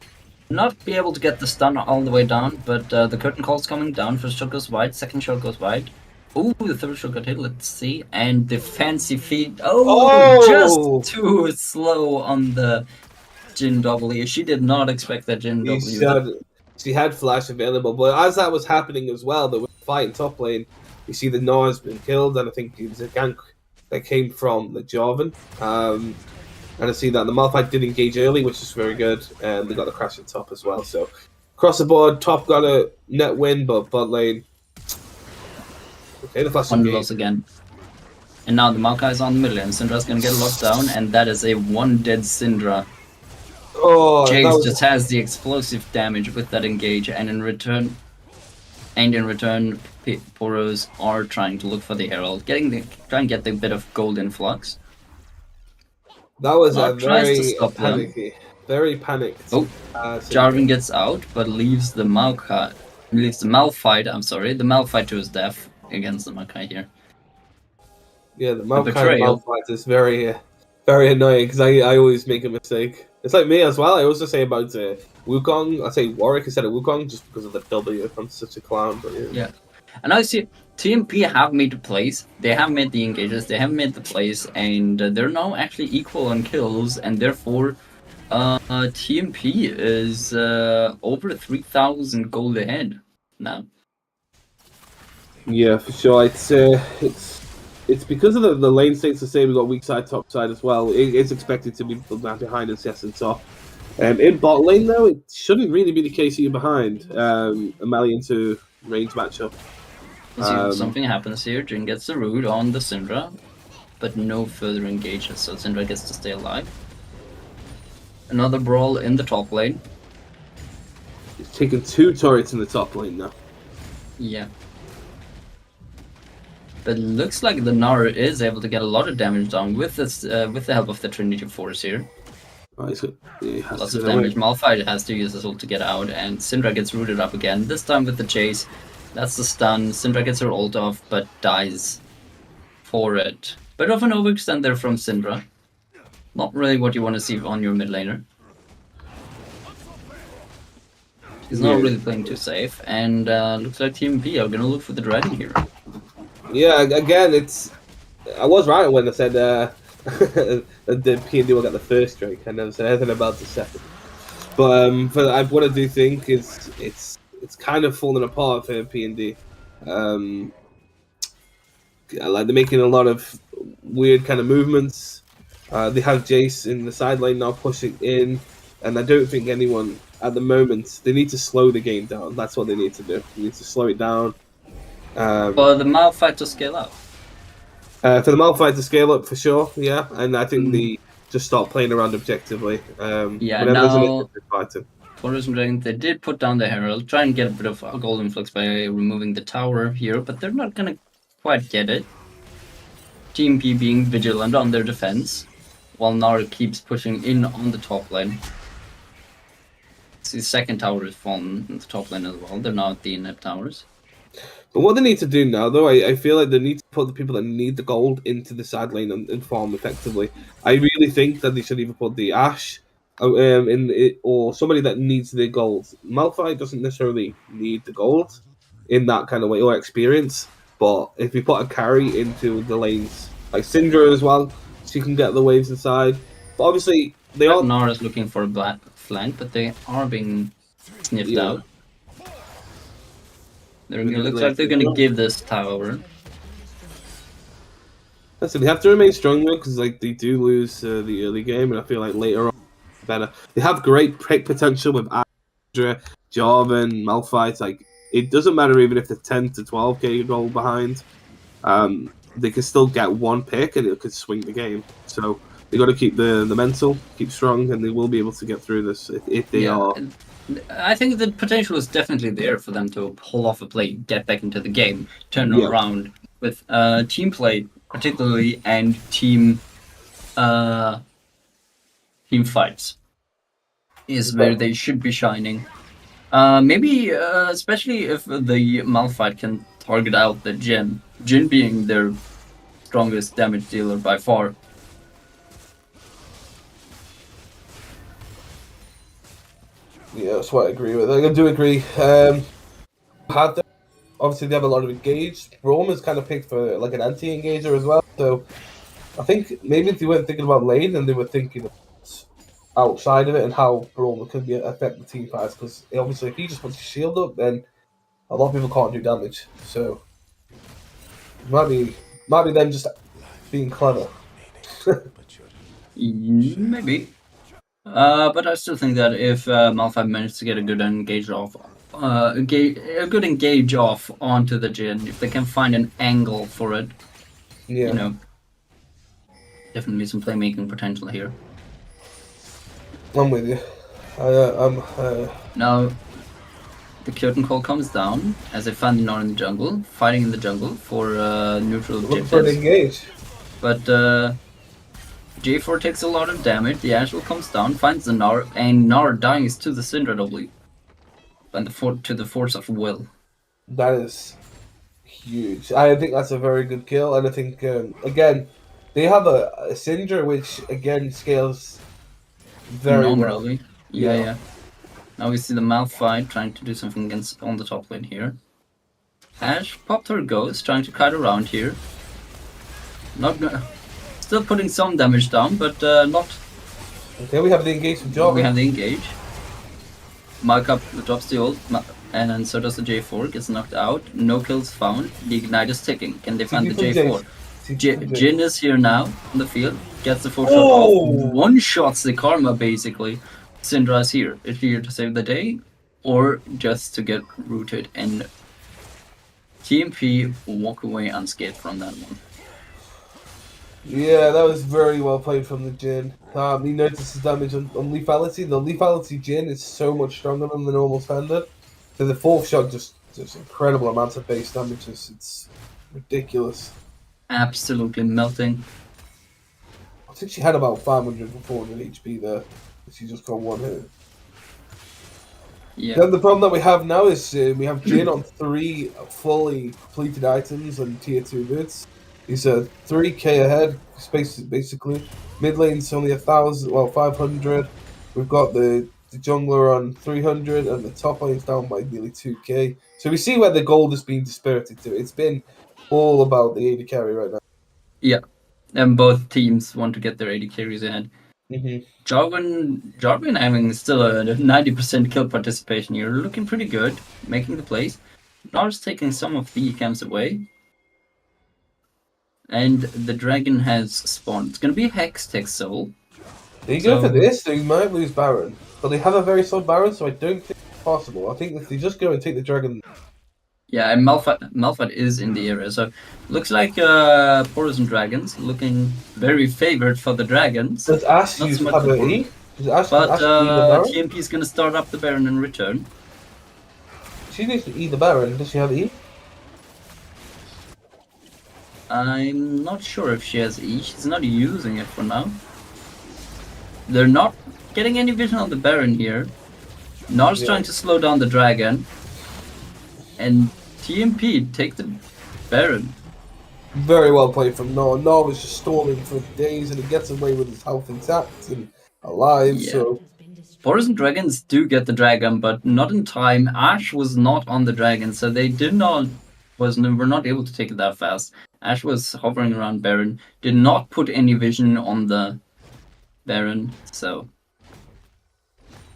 not be able to get the stun all the way down, but the curtain call's coming down. First shot goes wide, second shot goes wide. Oh, the third shot got hit, let's see. And the fancy feet. Just too slow on the Jhin W. She did not expect that Jhin W. She had flash available, but as that was happening as well, they were fighting top lane. You see the Gnar has been killed, and I think it was a gank that came from the Jarvan. And I see that the Malphite did engage early, which is very good, and they got the crash in top as well. So across the board, top got a net win, but bot lane. Okay, the flash loss again. And now the Maokai is on the middle, and Syndra's gonna get locked down, and that is a 1 dead Syndra. Oh, that Jace was just has the explosive damage with that engage, and in return, Poros are trying to look for the Herald, try and get the bit of gold influx. that was a Nar tries to very stop them. panicky, very panicked. Oh, Jarvan gets out, but leaves the Malphite. I'm sorry, the Malphite to his death against the Makai here. Yeah, the A Malphite betrayal. Malphite is very, very annoying because I always make a mistake. It's like me as well. I also say about Wukong. I say Warwick instead of Wukong just because of the W. I'm such a clown, but Yeah. And I see TMP have made the plays. They have made the engages. They have made the plays, and they're now actually equal on kills, and therefore, TMP is over 3,000 gold ahead now. Yeah, for sure. It's because of the lane states the same. We've got weak side, top side as well. It's expected to be behind us, yes, and top. In bot lane, though, it shouldn't really be the case that you're behind. A Malian to range matchup. Let's see if something happens here. Jin gets the root on the Syndra, but no further engages, so Syndra gets to stay alive. Another brawl in the top lane. He's taken 2 turrets in the top lane now. Yeah. But it looks like the Gnar is able to get a lot of damage done with this, with the help of the Trinity Force here. Oh, Lots of damage. Malphite has to use this ult to get out, and Syndra gets rooted up again. This time with the chase. That's the stun. Syndra gets her ult off, but dies for it. Bit of an overextend there from Syndra. Not really what you want to see on your mid laner. He's not really playing too safe, and looks like TMP are gonna look for the dragon here. Yeah, again, I was right when I said the P&D will get the first drink. I never said anything about the second. But what I do think is it's kind of falling apart for P&D. Like they're making a lot of weird kind of movements. They have Jace in the side lane now pushing in, and I don't think anyone at the moment. They need to slow the game down. That's what they need to do. They need to slow it down. For the Malphite to scale up. For the Malphite to scale up for sure, yeah, and I think they just start playing around objectively. Yeah, now they did put down the Herald, try and get a bit of a golden flux by removing the tower here, but they're not gonna quite get it. TMP being vigilant on their defense, while Gnar keeps pushing in on the top lane. The second tower is fallen in the top lane as well. They're now at the in-app towers. But what they need to do now, though, I feel like they need to put the people that need the gold into the side lane and farm effectively. I really think that they should either put the Ashe in it, or somebody that needs the gold. Malphite doesn't necessarily need the gold in that kind of way or experience, but if you put a carry into the lanes, like Syndra as well, she can get the waves inside. But obviously, they are. Gnar is looking for a black flank, but they are being sniffed out. It looks like they're going to give this tower. Listen, they have to remain strong though, because like they do lose the early game, and I feel like later on better. They have great pick potential with Andra, Jarvan, Malphite. Like it doesn't matter even if they're 10 to 12k goal behind. They can still get one pick, and it could swing the game. So they got to keep the mental, keep strong, and they will be able to get through this if they are. I think the potential is definitely there for them to pull off a play, get back into the game, turn around with team play, particularly, and team fights is where they should be shining. Maybe especially if the Malphite can target out the Jhin. Jhin being their strongest damage dealer by far. Yeah, that's what I agree with. I do agree. Obviously, they have a lot of engaged. Roman's kind of picked for like an anti-engager as well. So I think maybe they weren't thinking about lane and they were thinking outside of it and how Roman can affect the team fights. Because obviously, if he just puts his shield up, then a lot of people can't do damage. So might be them just being clever. Maybe. But I still think that if Malphite managed to get a good engage off, onto the Jhin, if they can find an angle for it, you know, definitely some playmaking potential here. I'm with you. Now, the curtain call comes down as they find the Nord in the jungle, fighting in the jungle for neutral Looking for an objectives. engage. But J4 takes a lot of damage, the Ashwell comes down, finds the Nord, and Nord dies to the Syndra W. And to the force of will. That is huge. I think that's a very good kill, and I think again they have a Syndra which again scales very well. Phenomenally. Yeah. Now we see the Malphite trying to do something against on the top lane here. Ash popped her Ghost, trying to kite around here. Still putting some damage down, but not. Okay, we have the engage from Jarvan. We have the engage. Markup drops the ult, and so does the J4, gets knocked out. No kills found. The Ignite is ticking. Can they find the J4? Jin is here now on the field, gets the 4-shot off, one-shots the Karma basically. Syndra is here. Is he here to save the day, or just to get rooted? And TMP walk away unscathed from that one. Yeah, that was very well played from the Jin. He notices damage on lethality. The lethality Jin is so much stronger than the normal standard. So the fourth shot just incredible amounts of base damage. It's ridiculous. Absolutely melting. I think she had about 500 or 400 HP there. She just got one hit. Yeah. Then the problem that we have now is we have Jin on 3 fully completed items and tier 2 boots. He's 3k ahead, basically. Mid lane's only 1,000, well 500. We've got the jungler on 300, and the top lane's down by nearly 2k. So we see where the gold has been dispirited to. It's been all about the AD carry right now. Yeah, and both teams want to get their AD carries ahead. Mm-hmm. Jarvan having still a 90% kill participation here, looking pretty good, making the plays. Nars taking some of the camps away. And the dragon has spawned. It's gonna be Hextech Soul. They go for this, they might lose Baron. But they have a very solid Baron, so I don't think it's possible. I think if they just go and take the dragon. Yeah, and Malphite is in the area, so looks like Poison Dragons looking very favored for the dragons. Does Ash use have an E? But TMP is gonna start up the Baron in return. She needs to E the Baron. Does she have E? I'm not sure if she has E. She's not using it for now. They're not getting any vision on the Baron here. Nar's trying to slow down the dragon. And TMP take the Baron. Very well played from Nar. Nar was just stalling for days, and he gets away with his health intact and alive. Yeah. So Poison Dragons do get the dragon, but not in time. Ash was not on the dragon, so they were not able to take it that fast. Ash was hovering around Baron, did not put any vision on the Baron, so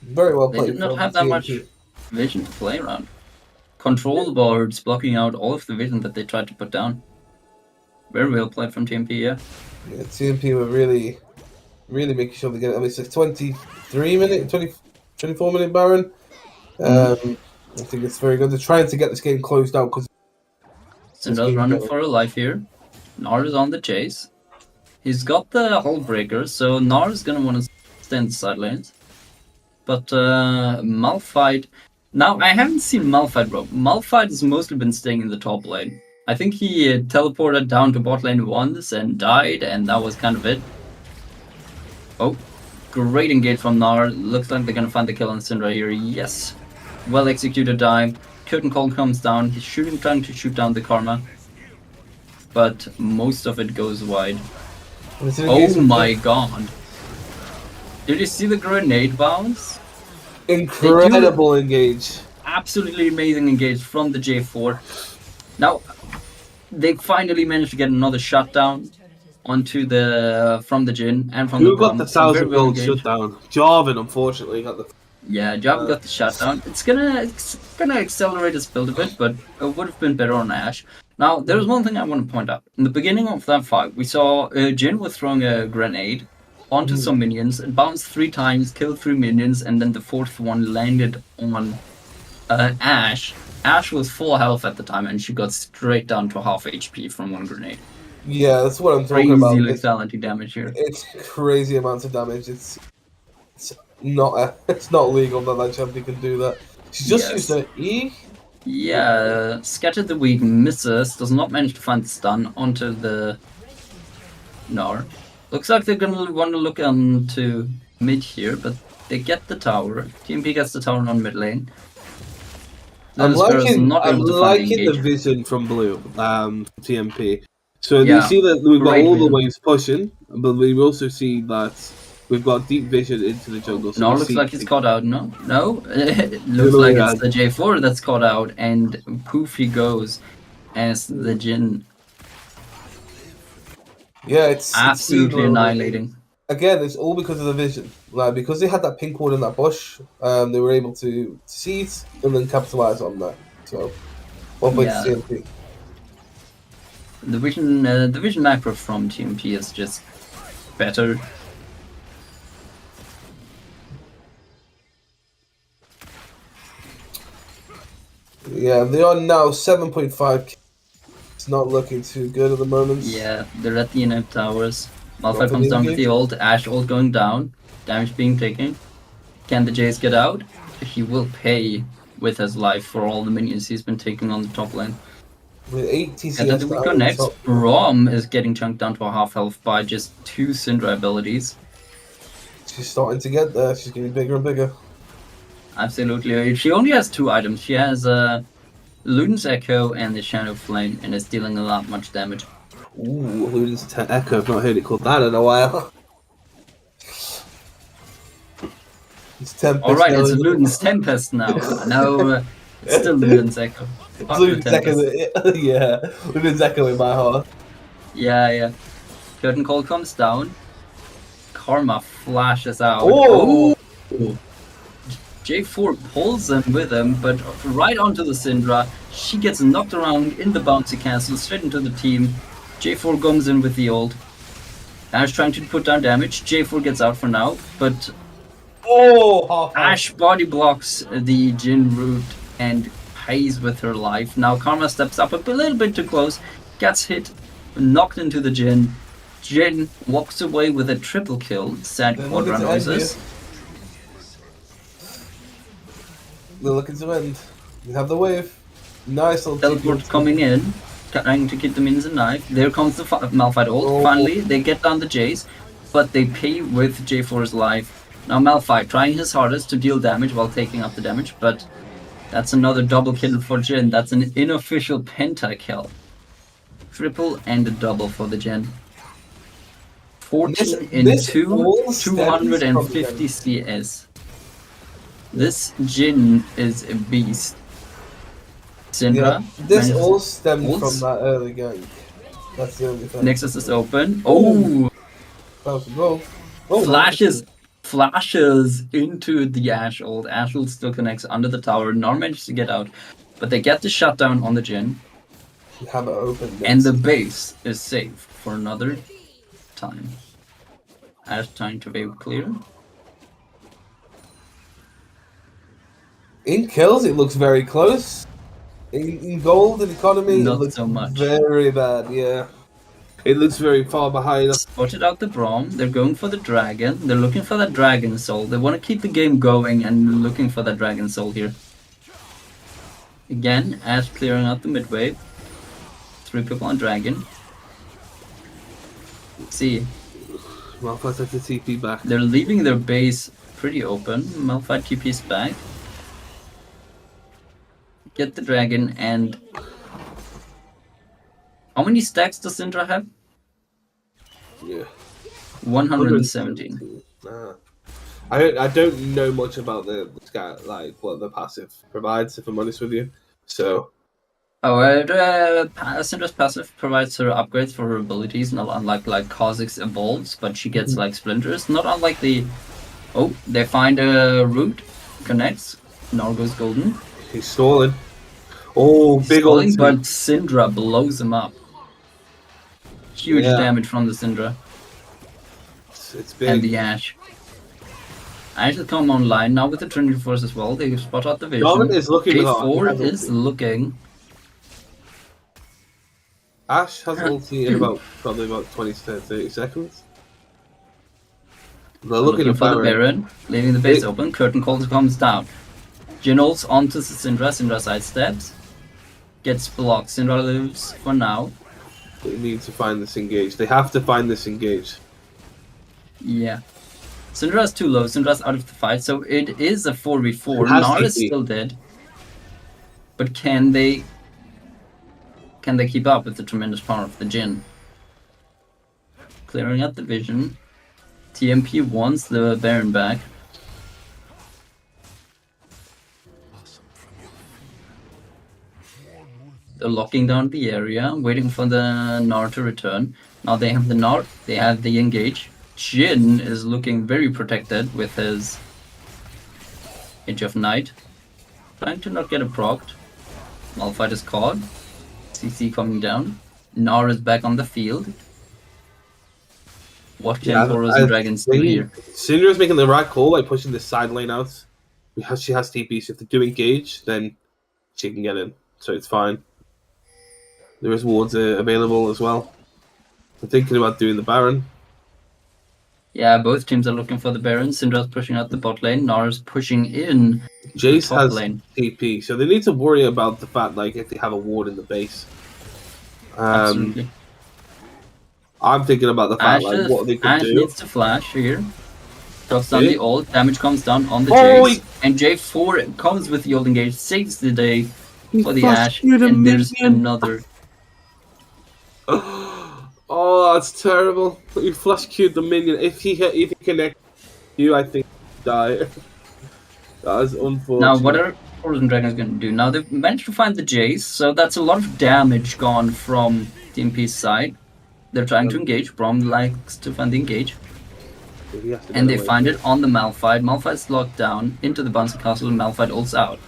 very well played. They did not have that much vision to play around. Control boards blocking out all of the vision that they tried to put down. Very well played from TMP, yeah. Yeah, TMP were really making sure they get it. I mean, it's a 24 minute Baron. I think it's very good. They're trying to get this game closed out because Syndra's running for her life here. Nar is on the chase. He's got the Hull Breaker, so Nar is gonna want to stay in the side lanes. But Malphite... Now, I haven't seen Malphite, bro. Malphite has mostly been staying in the top lane. I think he teleported down to bot lane once and died, and that was kind of it. Oh, great engage from Nar. Looks like they're gonna find the kill on Syndra here. Yes. Well executed dive. Curtain call comes down. He's trying to shoot down the Karma. But most of it goes wide. Oh my god. Did you see the grenade bounce? Incredible engage. Absolutely amazing engage from the J4. Now, they finally managed to get another shutdown onto from the Jin and from Who got the 1,000 gold shutdown? Jarvan, unfortunately, got the... Yeah, Jarvan got the shutdown. It's gonna accelerate his build a bit, but it would have been better on Ashe. Now, there's one thing I want to point out. In the beginning of that fight, we saw Jin was throwing a grenade onto some minions. It bounced 3 times, killed 3 minions, and then the 4th one landed on Ashe. Ashe was full health at the time, and she got straight down to half HP from 1 grenade. Yeah, that's what I'm talking about. Crazy lethality damage here. It's crazy amounts of damage. It's It's not legal that champion can do that. She's just used her E. Yeah, Scatter the Weak misses, does not manage to find the stun onto the Gnar. Looks like they're gonna want to look onto mid here, but they get the tower. TMP gets the tower on mid lane. I'm liking The the vision from Blue, TMP. So you Yeah, see that we've got great all the vision. waves pushing, but we also see that we've got deep vision into the jungle. So No, we looks see like he's caught out. No, it looks like it's the J4 that's caught out, and poof he goes as the Jhin. Yeah, it's absolutely annihilating. Again, it's all because of the vision. Like, because they had that pink ward in that bush, they were able to see it and then capitalize on that. So, one point to TMP. The vision macro from TMP is just better. Yeah, they are now 7.5. It's not looking too good at the moment. Yeah, they're at the inner towers. Malphite comes down with the ult, Ashe ult going down, damage being taken. Can the Jace get out? He will pay with his life for all the minions he's been taking on the top lane. With 8 TCS and then we connect, Braum is getting chunked down to a half health by just 2 Syndra abilities. She's starting to get there, she's getting bigger and bigger. Absolutely. She only has 2 items. She has Luden's Echo and the Shadow Flame, and is dealing a lot much damage. Ooh, Luden's Echo, I've not heard it called that in a while. It's Tempest. Alright, it's Luden's Tempest now. No, it's still Luden's Echo. Luden's Echo, yeah. Luden's Echo in my heart. Yeah. Curtain Call comes down. Karma flashes out. Oh! J4 pulls him with him, but right onto the Syndra. She gets knocked around in the bouncy castle, straight into the team. J4 comes in with the ult. Ashe trying to put down damage. J4 gets out for now, but Ashe body blocks the Jhin root and pays with her life. Now Karma steps up a little bit too close, gets hit, knocked into the Jhin. Jhin walks away with a triple kill. Sad quadra noises. They're looking to end. You have the wave. Nice little teleport coming in, trying to keep the minions alive. There comes the Malphite ult. Finally, they get down the Jace, but they pay with J4's life. Now Malphite trying his hardest to deal damage while taking up the damage, but that's another double kill for Jhin. That's an unofficial pentakill. Triple and a double for the Jhin. 14 in 250 CS. This Jhin is a beast. Syndra. Yeah, this all stemmed from that early gank. That's the only thing. Nexus is open. Oh! Flashes into the Ashe ult. Ashe ult still connects under the tower. Gnar manages to get out, but they get the shutdown on the Jhin. You have it open. And the base is safe for another time. Ashe trying to wave clear. In kills, it looks very close. In gold and economy, not it looks so much. Very bad, yeah. It looks very far behind. Spotted out the Braum. They're going for the dragon. They're looking for that dragon soul. They want to keep the game going and looking for that dragon soul here. Again, Ashe clearing out the mid wave. 3 people on dragon. Let's see. Malphite has the TP back. They're leaving their base pretty open. Malphite TP's back. Get the dragon, and how many stacks does Syndra have? Yeah, 117. I don't know much about the like what the passive provides, if I'm honest with you. So, Syndra's passive provides her upgrades for her abilities, not unlike like Kha'Zix evolves, but she gets like splinters. Not unlike the they find a root, connects. Gnar goes golden. He's stalling. Oh, big ult! But Syndra blows him up. Huge damage from the Syndra. It's big. And the Ashe. Ashe will come online now with the Trinity Force as well. They spot out the vision. J4 is looking. Ashe has ulti in probably about 20 to 30 seconds. They're looking for the Baron. Baron, leaving the base open. Curtain Call comes down. Jhin ults onto the Syndra. Syndra sidesteps. Gets blocked. Syndra lives for now. They need to find this engage. They have to find this engage. Yeah. Syndra's too low. Syndra's out of the fight, so it is a 4v4. It has Gnar is TP. still dead. But can they keep up with the tremendous power of the Jhin? Clearing out the vision. TMP wants the Baron back. They're locking down the area, waiting for the Gnar to return. Now they have the Gnar, they have the engage. Jhin is looking very protected with his Age of Night. Trying to not get it procced. Malphite is caught. CC coming down. Gnar is back on the field. What can Boros and Dragons do here? Syndra's making the right call by pushing the side lane out. Because she has TP, so if they do engage, then she can get in. So it's fine. There is wards available as well. I'm thinking about doing the Baron. Yeah, both teams are looking for the Baron. Syndra's pushing out the bot lane. Nara's pushing in Jace the top has lane. TP, so they need to worry about the fact like if they have a ward in the base. Absolutely. I'm thinking about the fact like what they could Ashe do. needs to flash here. Drops down Okay. the ult. Damage comes down on the Jace. And J4 comes with the ult engage. Saves the day for the Ashe. And there's another. Oh, that's terrible. You flash queued the minion. If he connects you, I think he'd die. That is unfortunate. Now, what are Boros and Dragons going to do? Now, they've managed to find the Jace, so that's a lot of damage gone from TMP's side. They're trying to engage. Braum likes to find the engage. And they find it on the Malphite. Malphite's locked down into the bouncy castle, and Malphite ults out.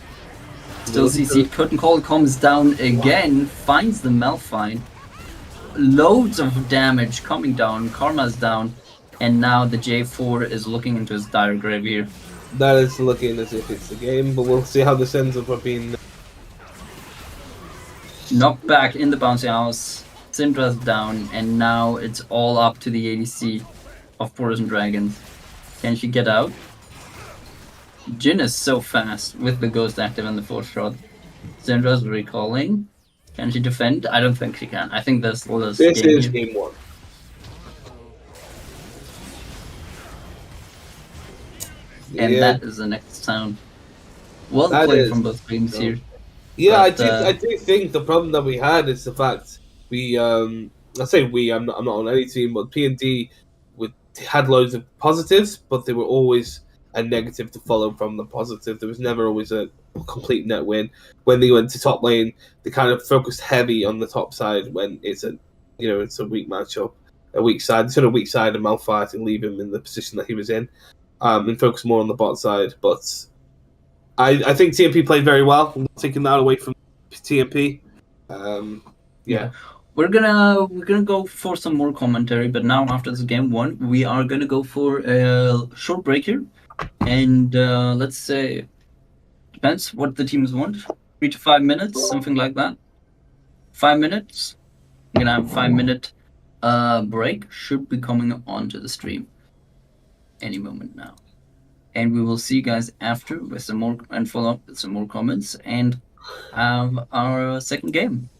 Still CC. Curtain Call comes down again, finds the Malphite. Loads of damage coming down. Karma's down. And now the J4 is looking into his dire grave here. That is looking as if it's the game, but we'll see how this ends up being. Knocked back in the bouncy house. Syndra's down, and now it's all up to the ADC of Boros and Dragons. Can she get out? Jhin is so fast with the Ghost active and the 4th shot. Syndra's recalling. Can she defend? I don't think she can. I think this is game 1. And that is the next sound. Well played from both teams here. Yeah, but, I do think the problem that we had is the fact we I say we, I'm not on any team, but P&D had loads of positives, but they were always a negative to follow from the positive. There was never always a complete net win. When they went to top lane, they kind of focused heavy on the top side when it's a weak matchup, a weak side. They sort of weak side of Malphite and leave him in the position that he was in. And focus more on the bot side. But I think TMP played very well. I'm not taking that away from TMP. Yeah. We're gonna go for some more commentary, but now after this game 1, we are gonna go for a short break here. And let's say depends what the teams want. 3 to 5 minutes, something like that. 5 minutes. I'm gonna have a 5-minute break. Should be coming onto the stream any moment now. And we will see you guys after with some more and follow up with some more comments and have our second game.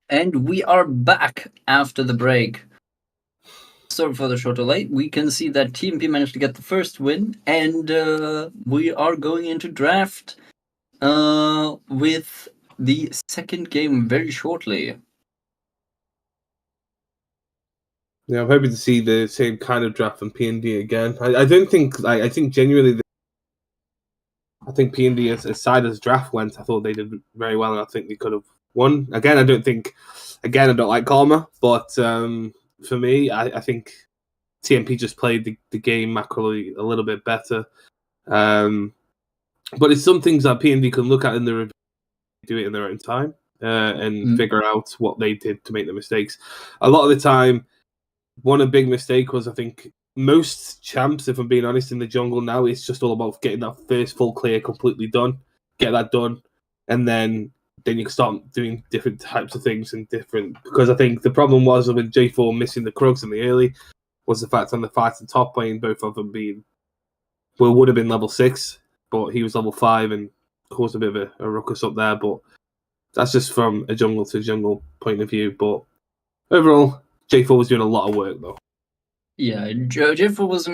And we are back after the break. Sorry for the short delay. We can see that TMP managed to get the first win, and we are going into draft with the second game very shortly. Yeah, I'm hoping to see the same kind of draft from PND again. I don't think I think genuinely I think PND as side as draft went, I thought they did very well, and I think they could have won. Again, I don't like Karma, but for me, I think TMP just played the game macroly a little bit better. But it's some things that PND can look at in the review, do it in their own time, and figure out what they did to make the mistakes. A lot of the time, one big mistake was, I think, most champs, if I'm being honest, in the jungle now, it's just all about getting that first full clear completely done, get that done, and then you can start doing different types of things and different. Because I think the problem was with J4 missing the Krugs in the early was the fact on the fight and top lane, both of them would have been level 6, but he was level 5 and caused a bit of a ruckus up there. But that's just from a jungle to jungle point of view. But overall, J4 was doing a lot of work though. Yeah, Jeffrey was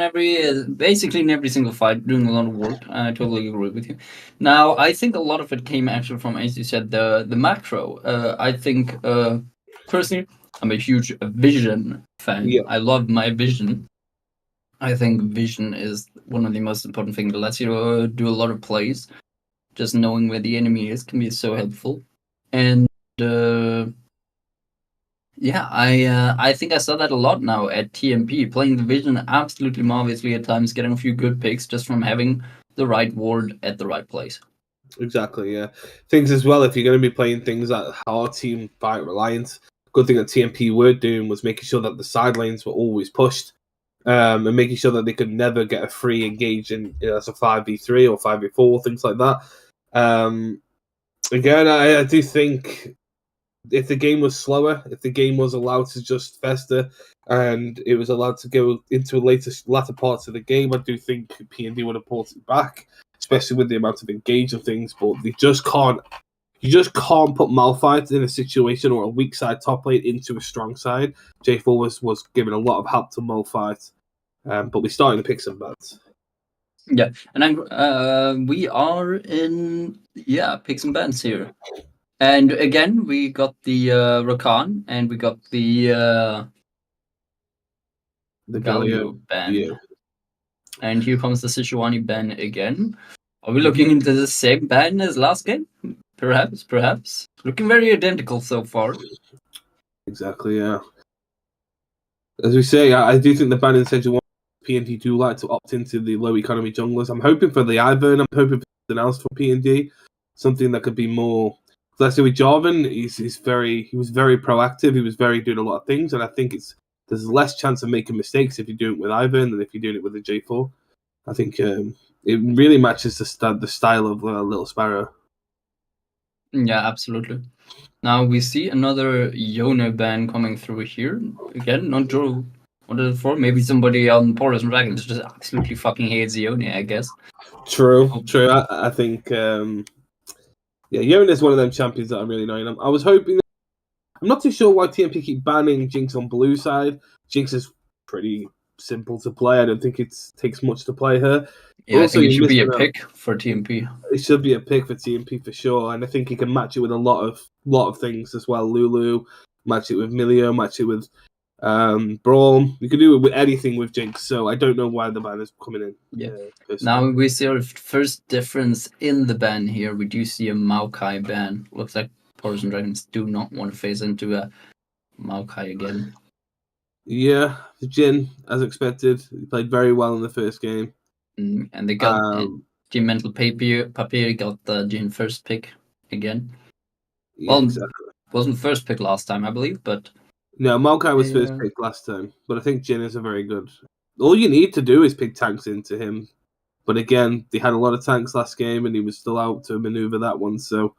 basically in every single fight doing a lot of work. I totally agree with you. Now, I think a lot of it came actually from, as you said, the macro. I think personally, I'm a huge vision fan. Yeah. I love my vision. I think vision is one of the most important things. It lets you do a lot of plays. Just knowing where the enemy is can be so helpful. And yeah, I think I saw that a lot now at TMP, playing the vision absolutely marvelously at times, getting a few good picks just from having the right ward at the right place. Exactly, yeah. Things as well, if you're going to be playing things that are team fight reliant, good thing that TMP were doing was making sure that the side lanes were always pushed, and making sure that they could never get a free engage as a 5v3 or 5v4, things like that. Again, I do think if the game was slower, if the game was allowed to just fester, and it was allowed to go into latter parts of the game, I do think PND would have pulled it back, especially with the amount of engage and things. But they just can't. You just can't put Malphite in a situation or a weak side top lane into a strong side. J4 was giving a lot of help to Malphite, but we're starting to pick some bats. Yeah, and we are in picks and bans here. And again, we got the Rakan and we got the Galio ban. Yeah. And here comes the Sejuani ban again. Are we looking into the same ban as last game? Perhaps. Looking very identical so far. Exactly, yeah. As we say, I do think the ban in Sejuani PND do like to opt into the low economy junglers. I'm hoping for the Ivern. I'm hoping for something else for PND, something that could be more. Let's say with Jarvan, he was very proactive. He was very doing a lot of things, and I think there's less chance of making mistakes if you're doing it with Ivern than if you're doing it with the J4. I think it really matches the style of Little Sparrow. Yeah, absolutely. Now we see another Yone ban coming through here. Again, not sure what is it for. Maybe somebody on Portals and Dragons just absolutely fucking hates Yone, I guess. True. I think, Yone is one of them champions that I'm really annoying. I was hoping. I'm not too sure why TMP keep banning Jinx on blue side. Jinx is pretty simple to play. I don't think it takes much to play her. Yeah, also, I think it should be a pick for TMP. It should be a pick for TMP for sure, and I think he can match it with a lot of things as well. Lulu, match it with Milio, match it with Brawl. You can do it with anything with Jinx. So I don't know why the ban is coming in. Yeah. Now we see our first difference in the ban here. We do see a Maokai ban. Looks like Portals and Dragons do not want to phase into a Maokai again. Yeah, Jin, as expected, he played very well in the first game. And they got Jin Mental Papier got the Jin first pick again. Yeah, well, exactly. Wasn't first pick last time, I believe, but no, Maokai was first pick last time. But I think Jin is a very good. All you need to do is pick tanks into him. But again, they had a lot of tanks last game, and he was still out to maneuver that one. So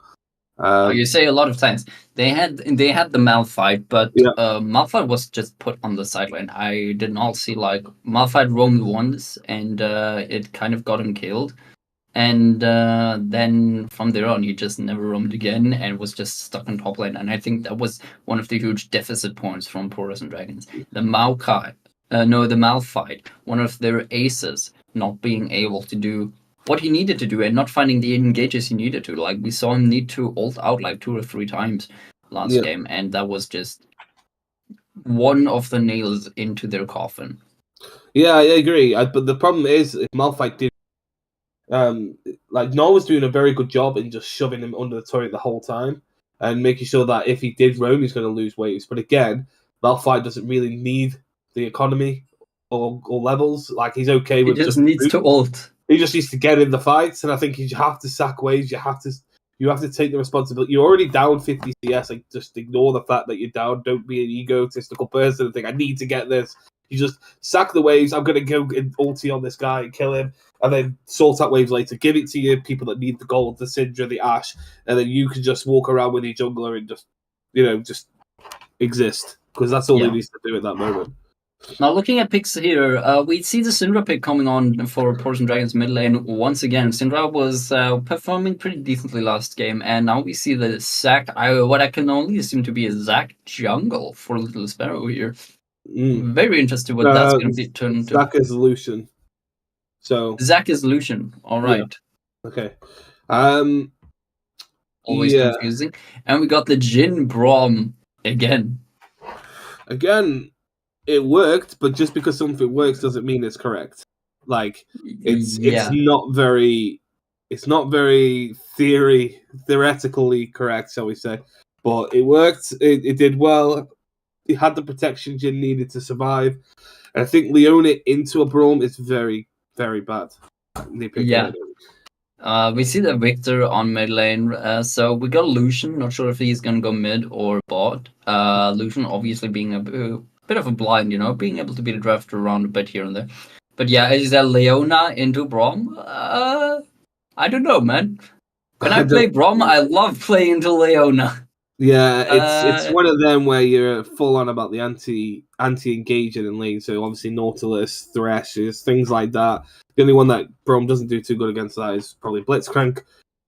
you say a lot of tanks. They had the Malphite, but Malphite was just put on the sideline. I did not see Malphite roamed once, and it kind of got him killed. And then from there on, he just never roamed again and was just stuck in top lane. And I think that was one of the huge deficit points from Porus and Dragons. The Maokai, the Malphite, one of their aces, not being able to do what he needed to do and not finding the engages he needed to. Like, we saw him need to ult out like 2 or 3 times last game, and that was just one of the nails into their coffin. Yeah, I agree. But the problem is, if Malphite did, like Nor was doing a very good job in just shoving him under the turret the whole time and making sure that if he did roam, he's going to lose waves. But again, Malphite doesn't really need the economy or levels. Like, he's okay with he just needs to ult. He just needs to get in the fights, and I think you have to sack waves. You have to take the responsibility. You're already down 50 CS. Like, just ignore the fact that you're down. Don't be an egotistical person and think, I need to get this. You just sack the waves. I'm going to go and ulti on this guy and kill him, and then sort out waves later. Give it to your people that need the gold, the Syndra, the Ashe, and then you can just walk around with your jungler and just exist, because that's all he needs to do at that moment. Now, looking at picks here, we see the Syndra pick coming on for Porus and Dragons mid lane once again. Syndra was performing pretty decently last game, and now we see the Zac, what I can only assume to be a Zac jungle for Little Sparrow here. Very interested what that's going to be turned into. Zac is Lucian. So Zac is Lucian. All right. Yeah. Okay. Always confusing. And we got the Jhin Braum again. Again, it worked, but just because something works doesn't mean it's correct. Like, it's not very theoretically correct, shall we say. But it worked. It did well. It had the protection Jhin needed to survive. And I think Leona into a Braum is very, very bad. We see the Victor on mid lane. So we got Lucian. Not sure if he's going to go mid or bot. Lucian obviously being a bit of a blind, being able to beat a draft around a bit here and there. But yeah, is that Leona into Braum? I don't know, man. When I play Braum, I love playing into Leona. Yeah, it's one of them where you're full on about the anti-engaging in lane. So obviously Nautilus, Threshes, things like that. The only one that Braum doesn't do too good against that is probably Blitzcrank.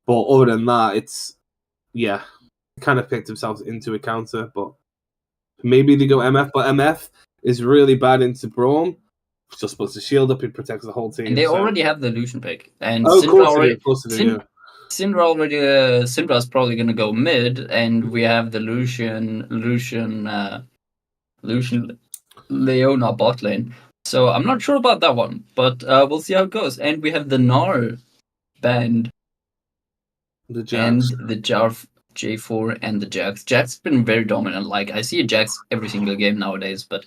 But other than that, kind of picked himself into a counter. But maybe they go MF, but MF is really bad into Braum. Just puts the shield up, it protects the whole team. And they already have the Lucian pick. And Syndra's probably going to go mid, and we have the Lucian Leona bot lane. So I'm not sure about that one, but we'll see how it goes. And we have the Gnar band. The Jax. And the J4 and the Jax. Jax been very dominant. Like, I see a Jax every single game nowadays, but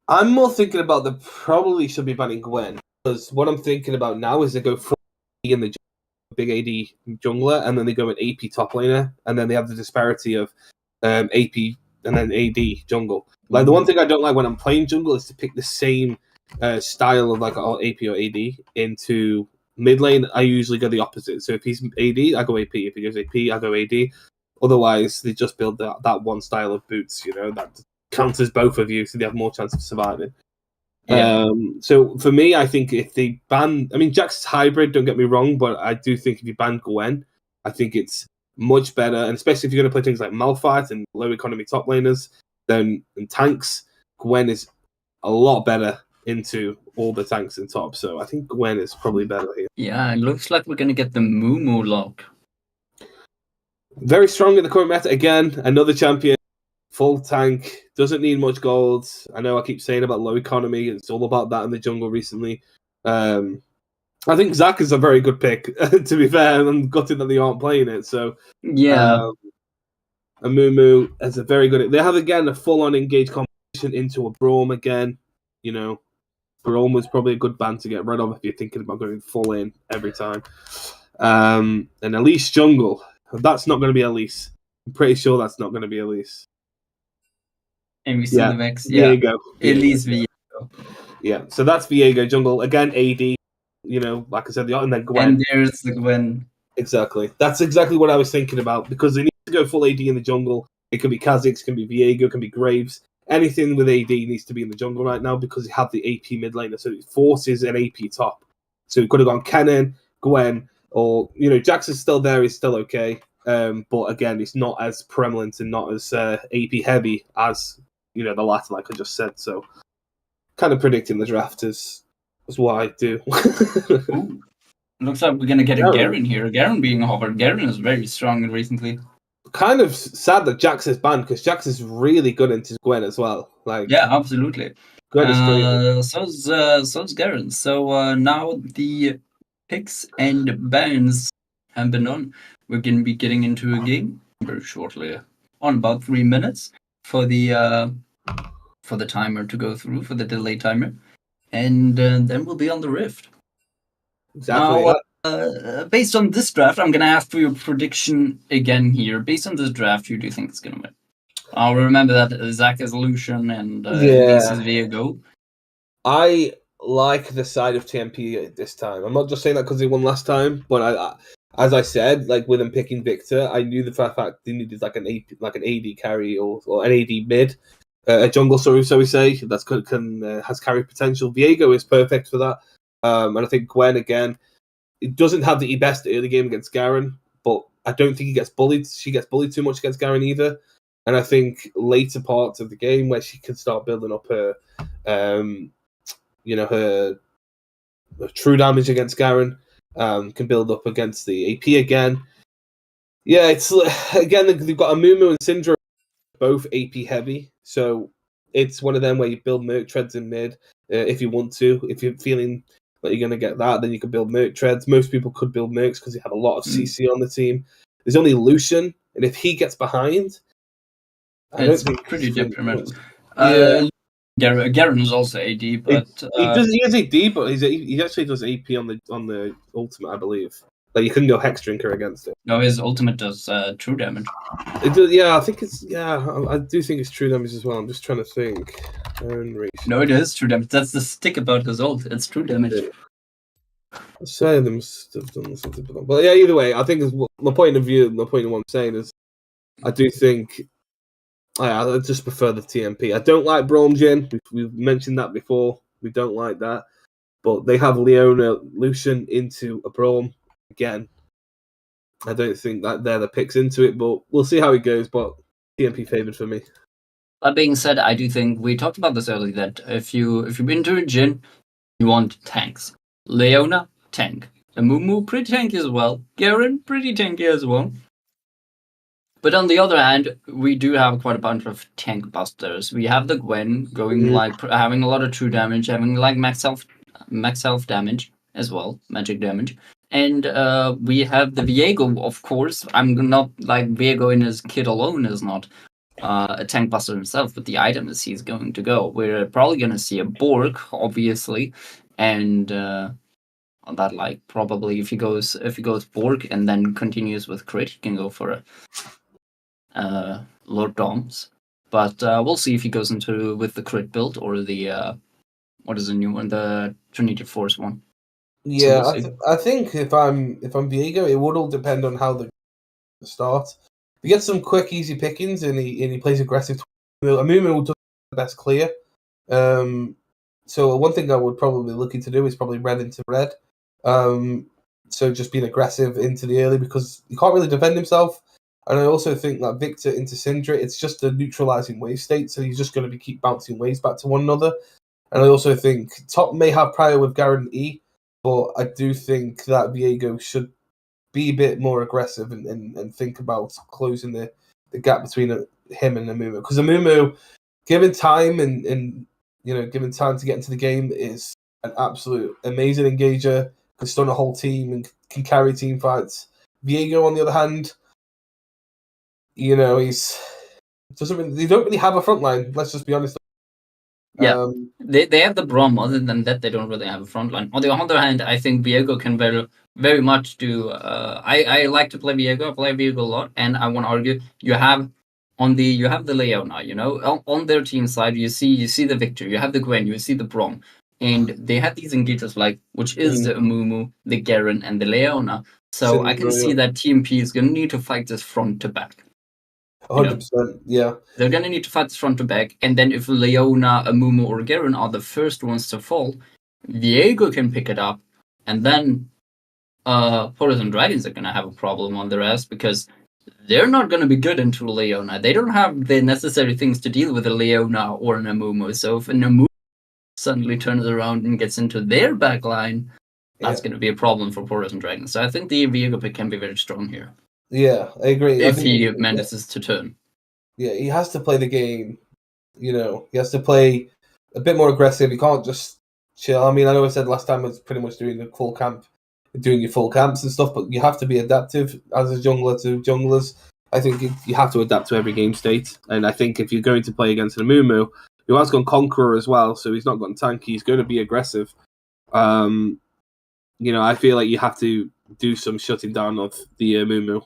I'm more thinking about the probably should be banning Gwen, because what I'm thinking about now is they go full in the big AD jungler, and then they go an AP top laner, and then they have the disparity of AP and then AD jungle. Like, the one thing I don't like when I'm playing jungle is to pick the same style of like AP or AD into mid lane. I usually go the opposite. So if he's AD, I go AP. If he goes AP, I go AD. Otherwise, they just build that one style of boots, that counters both of you, so they have more chance of surviving. Yeah. So for me, I think if they ban, Jax is hybrid, don't get me wrong, but I do think if you ban Gwen, I think it's much better, and especially if you're going to play things like Malphite and low economy top laners, then tanks, Gwen is a lot better into all the tanks in top. So I think Gwen is probably better here. Yeah, it looks like we're going to get the Moo lock. Very strong in the current meta. Again, another champion. Full tank, doesn't need much gold. I know I keep saying about low economy. It's all about that in the jungle recently. I think Zac is a very good pick, to be fair. I'm gutted that they aren't playing it. So yeah, Amumu is a very good. They have again a full-on engaged competition into a Braum again. Braum was probably a good band to get rid of if you're thinking about going full in every time. And Elise jungle. That's not going to be Elise. I'm pretty sure that's not going to be Elise. And we see the Vex. Viego. Elise Viego. Yeah, so that's Viego jungle. Again, AD, like I said, and then Gwen. And there's the Gwen. Exactly. That's exactly what I was thinking about, because they need to go full AD in the jungle. It can be Kha'Zix, can be Viego, can be Graves. Anything with AD needs to be in the jungle right now, because you have the AP mid laner, so it forces an AP top. So we could have gone Kennen, Gwen, or Jax is still there. He's still okay. But again, it's not as prevalent and not as AP heavy as the latter, like I just said. So, kind of predicting the draft is what I do. Ooh. Looks like we're gonna get a Garen. Garen here. Garen being hovered. Garen is very strong recently. Kind of sad that Jax is banned because Jax is really good into Gwen as well. Like, Yeah, absolutely. Gwen is great. So's Garen. So now the picks and bans have been done. We're gonna be getting into a game very shortly, on about 3 minutes for the timer to go through, for the delay timer, and then we'll be on the Rift. Exactly. Now, based on this draft, I'm gonna ask for your prediction again here. Based on this draft, who do you think is gonna win? I'll remember that Zach is Lucian and Elise is Viego. I like the side of TMP this time. I'm not just saying that because they won last time, but as I said, like with them picking Victor, I knew the fact they needed like an AD carry or an AD mid, a jungle. So we say that's has carry potential. Viego is perfect for that, and I think Gwen again. It doesn't have the best early game against Garen, but I don't think he gets bullied. She gets bullied too much against Garen either. And I think later parts of the game where she can start building up her, her true damage against Garen, can build up against the AP again. Yeah, it's again they've got Amumu and Syndra both AP heavy, so it's one of them where you build Merc Treads in mid if you want to. If you're feeling that you're going to get that, then you can build Merc Treads. Most people could build Mercs because they have a lot of CC on the team. There's only Lucian, and if he gets behind, It's pretty detrimental. Yeah. Garen is also AD, but he has AD, but he actually does AP on the ultimate, I believe. Like you couldn't go Hex Drinker against it. No, his ultimate does true damage. It does, yeah, I think it's I do think it's true damage as well. I'm just trying to think. No, it is true damage. That's the stick about his ult. It's true damage. I say they must have done something, but yeah. Either way, I think my point of what I'm saying is, I do think I just prefer the TMP. I don't like Braum Jin. We've mentioned that before. We don't like that, but they have Leona Lucian into a Braum again. I don't think that they're the picks into it, but we'll see how it goes. But TMP favored for me. That being said, I do think we talked about this earlier that if you've been to a Jin, you want tanks. Leona, tank. Amumu, pretty tanky as well. Garen, pretty tanky as well. But on the other hand, we do have quite a bunch of tank busters. We have the Gwen going having a lot of true damage, having like max health damage as well, magic damage. And we have the Viego, of course. I'm not like Viego in his kit alone is not a tank buster himself, but the item is he's going to go. We're probably going to see a Borg, obviously, and that like probably if he goes Borg and then continues with crit, he can go for a Lord Doms. But we'll see if he goes into with the crit build or the what is the new one, the Trinity Force one. Yeah, so I think if I'm Viego, it would all depend on how the start. If he gets some quick, easy pickings and he plays aggressive, Amumu will do the best clear. So one thing I would probably looking to do is probably red into red. So just being aggressive into the early because he can't really defend himself. And I also think that Victor into Syndra, it's just a neutralizing wave state, so he's just going to keep bouncing waves back to one another. And I also think top may have prior with Garen E, but I do think that Viego should be a bit more aggressive and think about closing the gap between him and Amumu. Because Amumu, given time and given time to get into the game, is an absolute amazing engager, can stun a whole team and can carry team fights. Viego, on the other hand, they don't really have a front line. Let's just be honest. Yeah, they have the Braum. Other than that, they don't really have a front line. On the other hand, I think Viego can very much do. I like to play Viego. I play Viego a lot, and I want to argue you have the Leona. On their team side, you see the Victor. You have the Gwen. You see the Braum, and they have these engagers which is the Amumu, the Garen, and the Leona. So I can see that TMP is going to need to fight this front to back. 100%, yeah. They're going to need to fight this front to back, and then if Leona, Amumu, or Garen are the first ones to fall, Viego can pick it up, and then Portals and Dragons are gonna have a problem on their ass because they're not gonna be good into Leona. They don't have the necessary things to deal with a Leona or an Amumu. So if an Amumu suddenly turns around and gets into their back line, that's going to be a problem for Portals and Dragons. So I think the Viego pick can be very strong here. Yeah, I agree. If he manages to turn. Yeah, he has to play the game. You know, he has to play a bit more aggressive. He can't just chill. I mean, I know I said last time it's pretty much doing the full camp, doing your full camps and stuff, but you have to be adaptive as a jungler to junglers. I think you have to adapt to every game state. And I think if you're going to play against an Amumu, who has gone Conqueror as well, so he's not gone tanky, he's going to be aggressive. You know, I feel like you have to do some shutting down of the Amumu.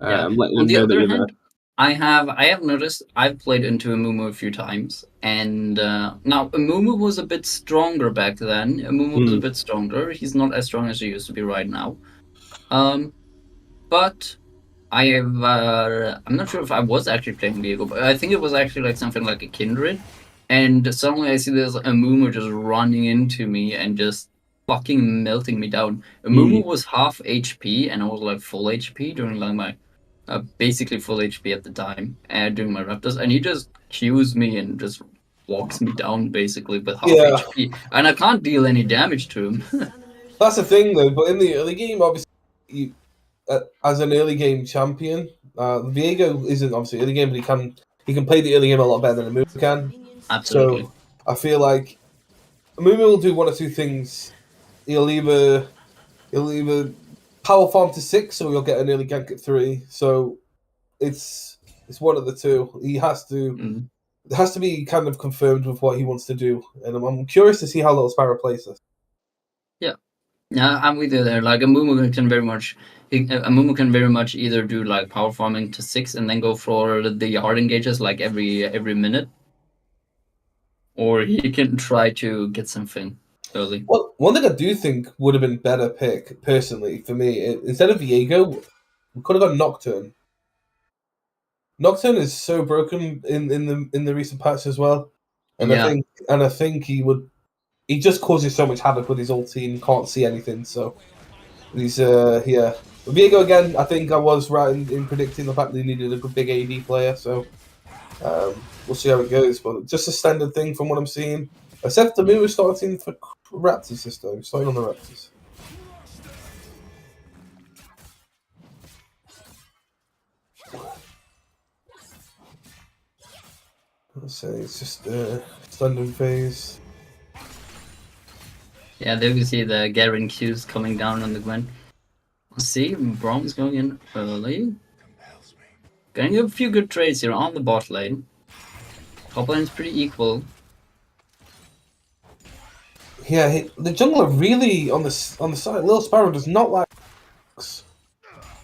Letting On them the know that other you're hand, I have noticed I've played into Amumu a few times, and now Amumu was a bit stronger back then. Amumu was a bit stronger. He's not as strong as he used to be right now. But I have I'm not sure if I was actually playing Viego, but I think it was actually like something like a Kindred. And suddenly I see this Amumu just running into me and just fucking melting me down. Amumu was half HP and I was like full HP during like my basically full HP at the time during my Raptors, and he just cues me and just walks me down basically with half HP, and I can't deal any damage to him. That's the thing though. But in the early game, obviously, you, as an early game champion, Viego isn't obviously early game, but he can play the early game a lot better than Amumu can. Absolutely. So I feel like Amumu will do one or two things. He'll either power farm to 6, or he'll get an early gank at 3. So it's one of the two. He has to. It has to be kind of confirmed with what he wants to do, and I'm curious to see how Little Sparrow plays this. Yeah, I'm with you there. Like Amumu can very much either do like power farming to 6 and then go for the yard engages like every minute, or he can try to get something early. Well, one thing I do think would have been better pick personally for me, instead of Viego, we could have got Nocturne. Nocturne is so broken in the recent patch as well, and I think he just causes so much havoc with his ulti and can't see anything. So he's yeah. Viego again, I think I was right in predicting the fact that he needed a good big AD player. So we'll see how it goes, but just a standard thing from what I'm seeing. Except the move is starting for Raptors this time. Starting on the Raptors. Let's say it's just standard phase. Yeah, there you see the Garen Q's coming down on the Gwen. Let's see, Brom's going in early. Getting a few good trades here on the bot lane. Top lane's pretty equal. Yeah, the jungler really on the side. Little Sparrow does not like.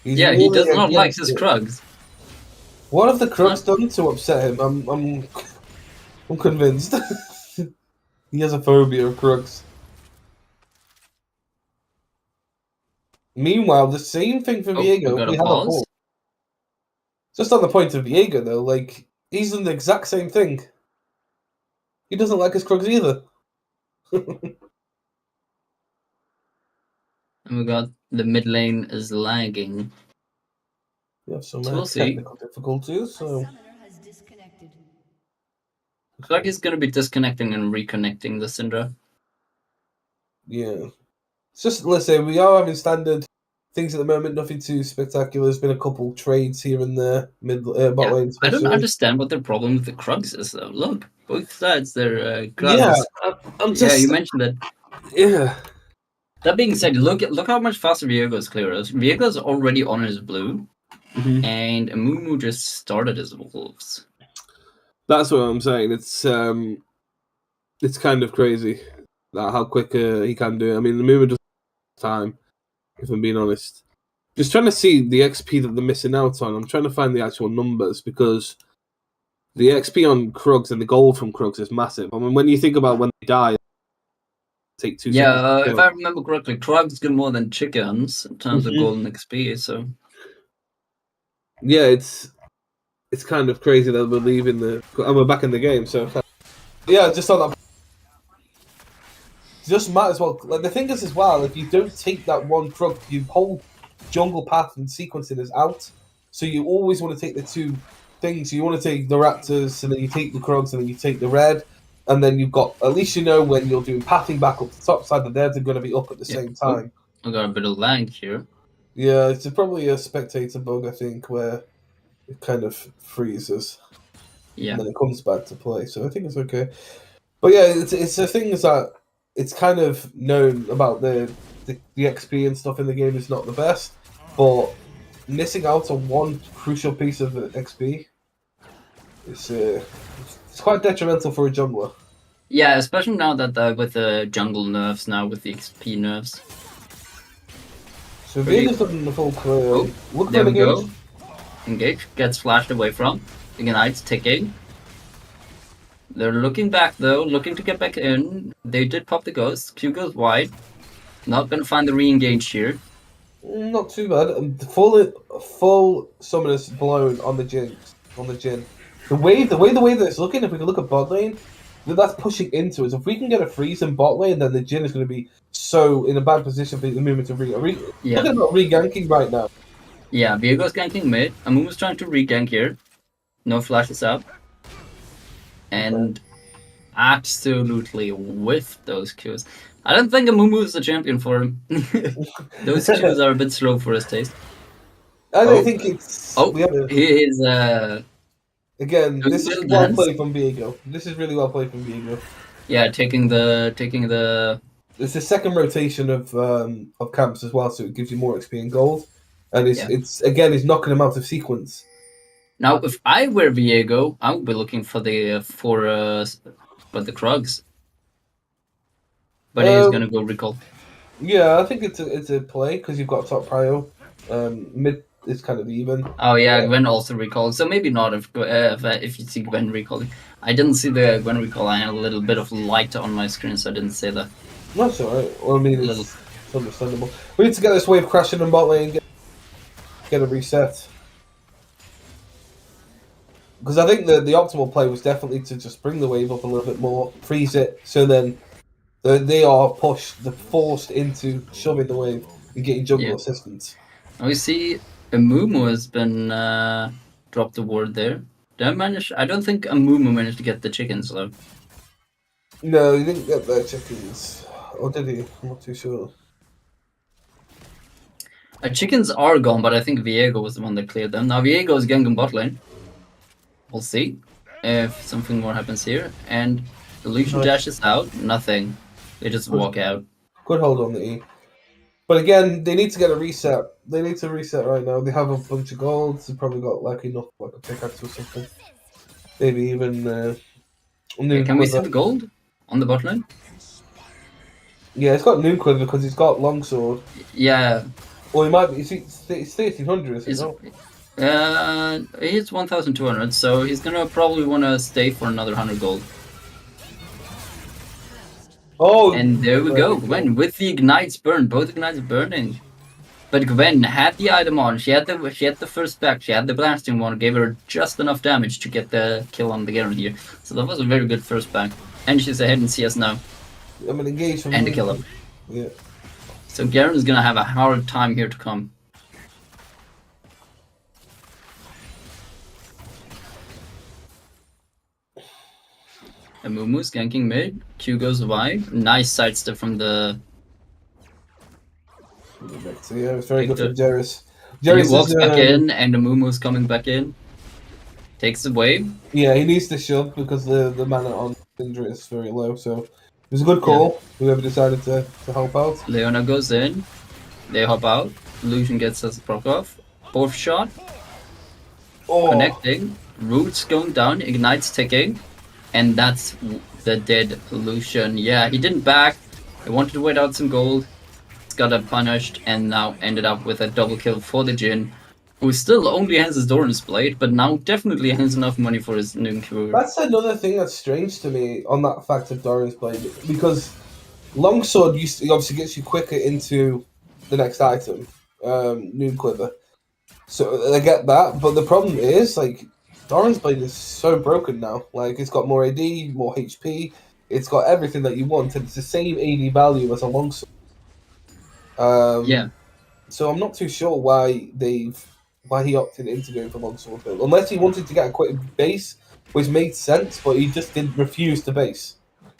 He does not like his Krugs. What have the Krugs done to upset him? I'm convinced. He has a phobia of Krugs. Meanwhile, the same thing for Viego. We have a pause. Just on the point of Viego, though, like he's done the exact same thing. He doesn't like his Krugs either. And we got the mid lane is lagging. We have some we'll technical difficulties. So looks like he's gonna be disconnecting and reconnecting the Syndra. Yeah, it's just let's say we are having standard things at the moment. Nothing too spectacular. There's been a couple trades here and there bot lane. I don't understand what their problem with the Krugs is though. Look, both sides they're Yeah, I'm just. you mentioned that. Yeah. That being said, look how much faster Viego's clear is. Viego's already on his blue, and Amumu just started his wolves. That's what I'm saying. It's kind of crazy how quick he can do it. I mean, Amumu doesn't have time, if I'm being honest. Just trying to see the XP that they're missing out on. I'm trying to find the actual numbers because the XP on Krugs and the gold from Krugs is massive. I mean, when you think about when they die, take 2 seconds. Yeah, if I remember correctly, Krugs get more than chickens in terms of golden XP. So yeah, it's kind of crazy that we're leaving and we're back in the game. So yeah, just on that. just might as well. Like the thing is, as well, if you don't take that one Krug, your whole jungle path and sequencing is out. So you always want to take the two things. You want to take the Raptors, and then you take the Krugs, and then you take the red, and then you've got at least you know when you're doing pathing back up the top side that they're going to be up at the same time. I got a bit of lag here. Yeah, it's probably a spectator bug, I think, where it kind of freezes. Yeah. And then it comes back to play. So I think it's okay. But yeah, it's the thing is that it's kind of known about the XP and stuff in the game is not the best, but missing out on one crucial piece of the XP is it's quite detrimental for a jungler. Yeah, especially now that with the jungle nerfs now with the XP nerfs. So Vega's looking the full clear. Oh, look there we engage. go. Engage gets flashed away from. Ignite's ticking. They're looking back though, looking to get back in. They did pop the ghost. Q goes wide. Not gonna find the re-engage here. Not too bad. Full summoners blown on the Jin. The way that it's looking, if we can look at bot lane, that's pushing into us. If we can get a freeze in bot lane, then the Jin is going to be so in a bad position for the movement to Yeah. Look at about re-ganking right now. Yeah, Viego's ganking mid. Amumu's trying to re-gank here. No flashes up. And absolutely whiffed those Qs. I don't think Amumu is the champion for him. Those Qs are a bit slow for his taste. I don't think it's... he is... Again, this is well played from Viego. This is really well played from Viego. Yeah, taking the... It's the second rotation of camps as well, so it gives you more XP and gold. And it's knocking him out of sequence. Now, if I were Viego, I would be looking for the Krugs. But he's gonna go recall. Yeah, I think it's a play because you've got top prio. Mid is kind of even. Oh yeah, Gwen also recalled. So maybe not if you see Gwen recalling. I didn't see the Gwen recall. I had a little bit of light on my screen, so I didn't see that. That's alright. Well, I mean, it's understandable. We need to get this wave crashing in bot lane, get a reset. Because I think the optimal play was definitely to just bring the wave up a little bit more, freeze it, so then they are pushed, they're forced into shoving the wave and getting jungle assistance. We see Amumu has been dropped the ward there. I don't think Amumu managed to get the chickens though. No, he didn't get the chickens. Or did he? I'm not too sure. Chickens are gone, but I think Viego was the one that cleared them. Now Viego is ganking bot lane. We'll see if something more happens here. And Illusion dashes out. Nothing. They just walk out. Good hold on the E. But again, they need to get a reset. They need to reset right now. They have a bunch of golds. They probably got like enough, like a pickaxe or something. Maybe even. Can we see the gold on the bot lane? Yeah, it's got Noon Quiver because he's got Longsword. Yeah. Or he might be. It's 1300, is it not? He's 1200, so he's gonna probably want to stay for another 100 gold. Oh, and there we go. Gwen with the ignites burn. Both ignites burning. But Gwen had the item on. She had the first back. She had the blasting one. Gave her just enough damage to get the kill on the Garen here. So that was a very good first back. And she's ahead in CS now. I'm gonna engage from and the kill up. Yeah. So Garen is gonna have a hard time here to come. Amumu's ganking mid. Q goes wide. Nice sidestep from the. So yeah, it's very good for Jarus. He walks back in, and Amumu's coming back in. Takes the wave. Yeah, he needs to shove because the mana on Syndra is very low. So it was a good call. Yeah. Whoever decided to help out. Leona goes in. They hop out. Illusion gets us proc off. Fourth shot. Oh. Connecting. Roots going down. Ignites ticking. And that's the dead Illusion. Yeah, he didn't back. He wanted to wait out some gold. He's got punished and now ended up with a double kill for the Jhin, who still only has his Doran's Blade, but now definitely has enough money for his Noon Quiver. That's another thing that's strange to me on that fact of Doran's Blade, because Longsword obviously gets you quicker into the next item, Noon Quiver. So I get that, but the problem is, like, Doran's Blade is so broken now. Like, it's got more AD, more HP. It's got everything that you want, and it's the same AD value as a longsword. Yeah. So I'm not too sure why he opted into going for longsword build, unless he wanted to get a quick base, which made sense, but he just didn't refuse to base.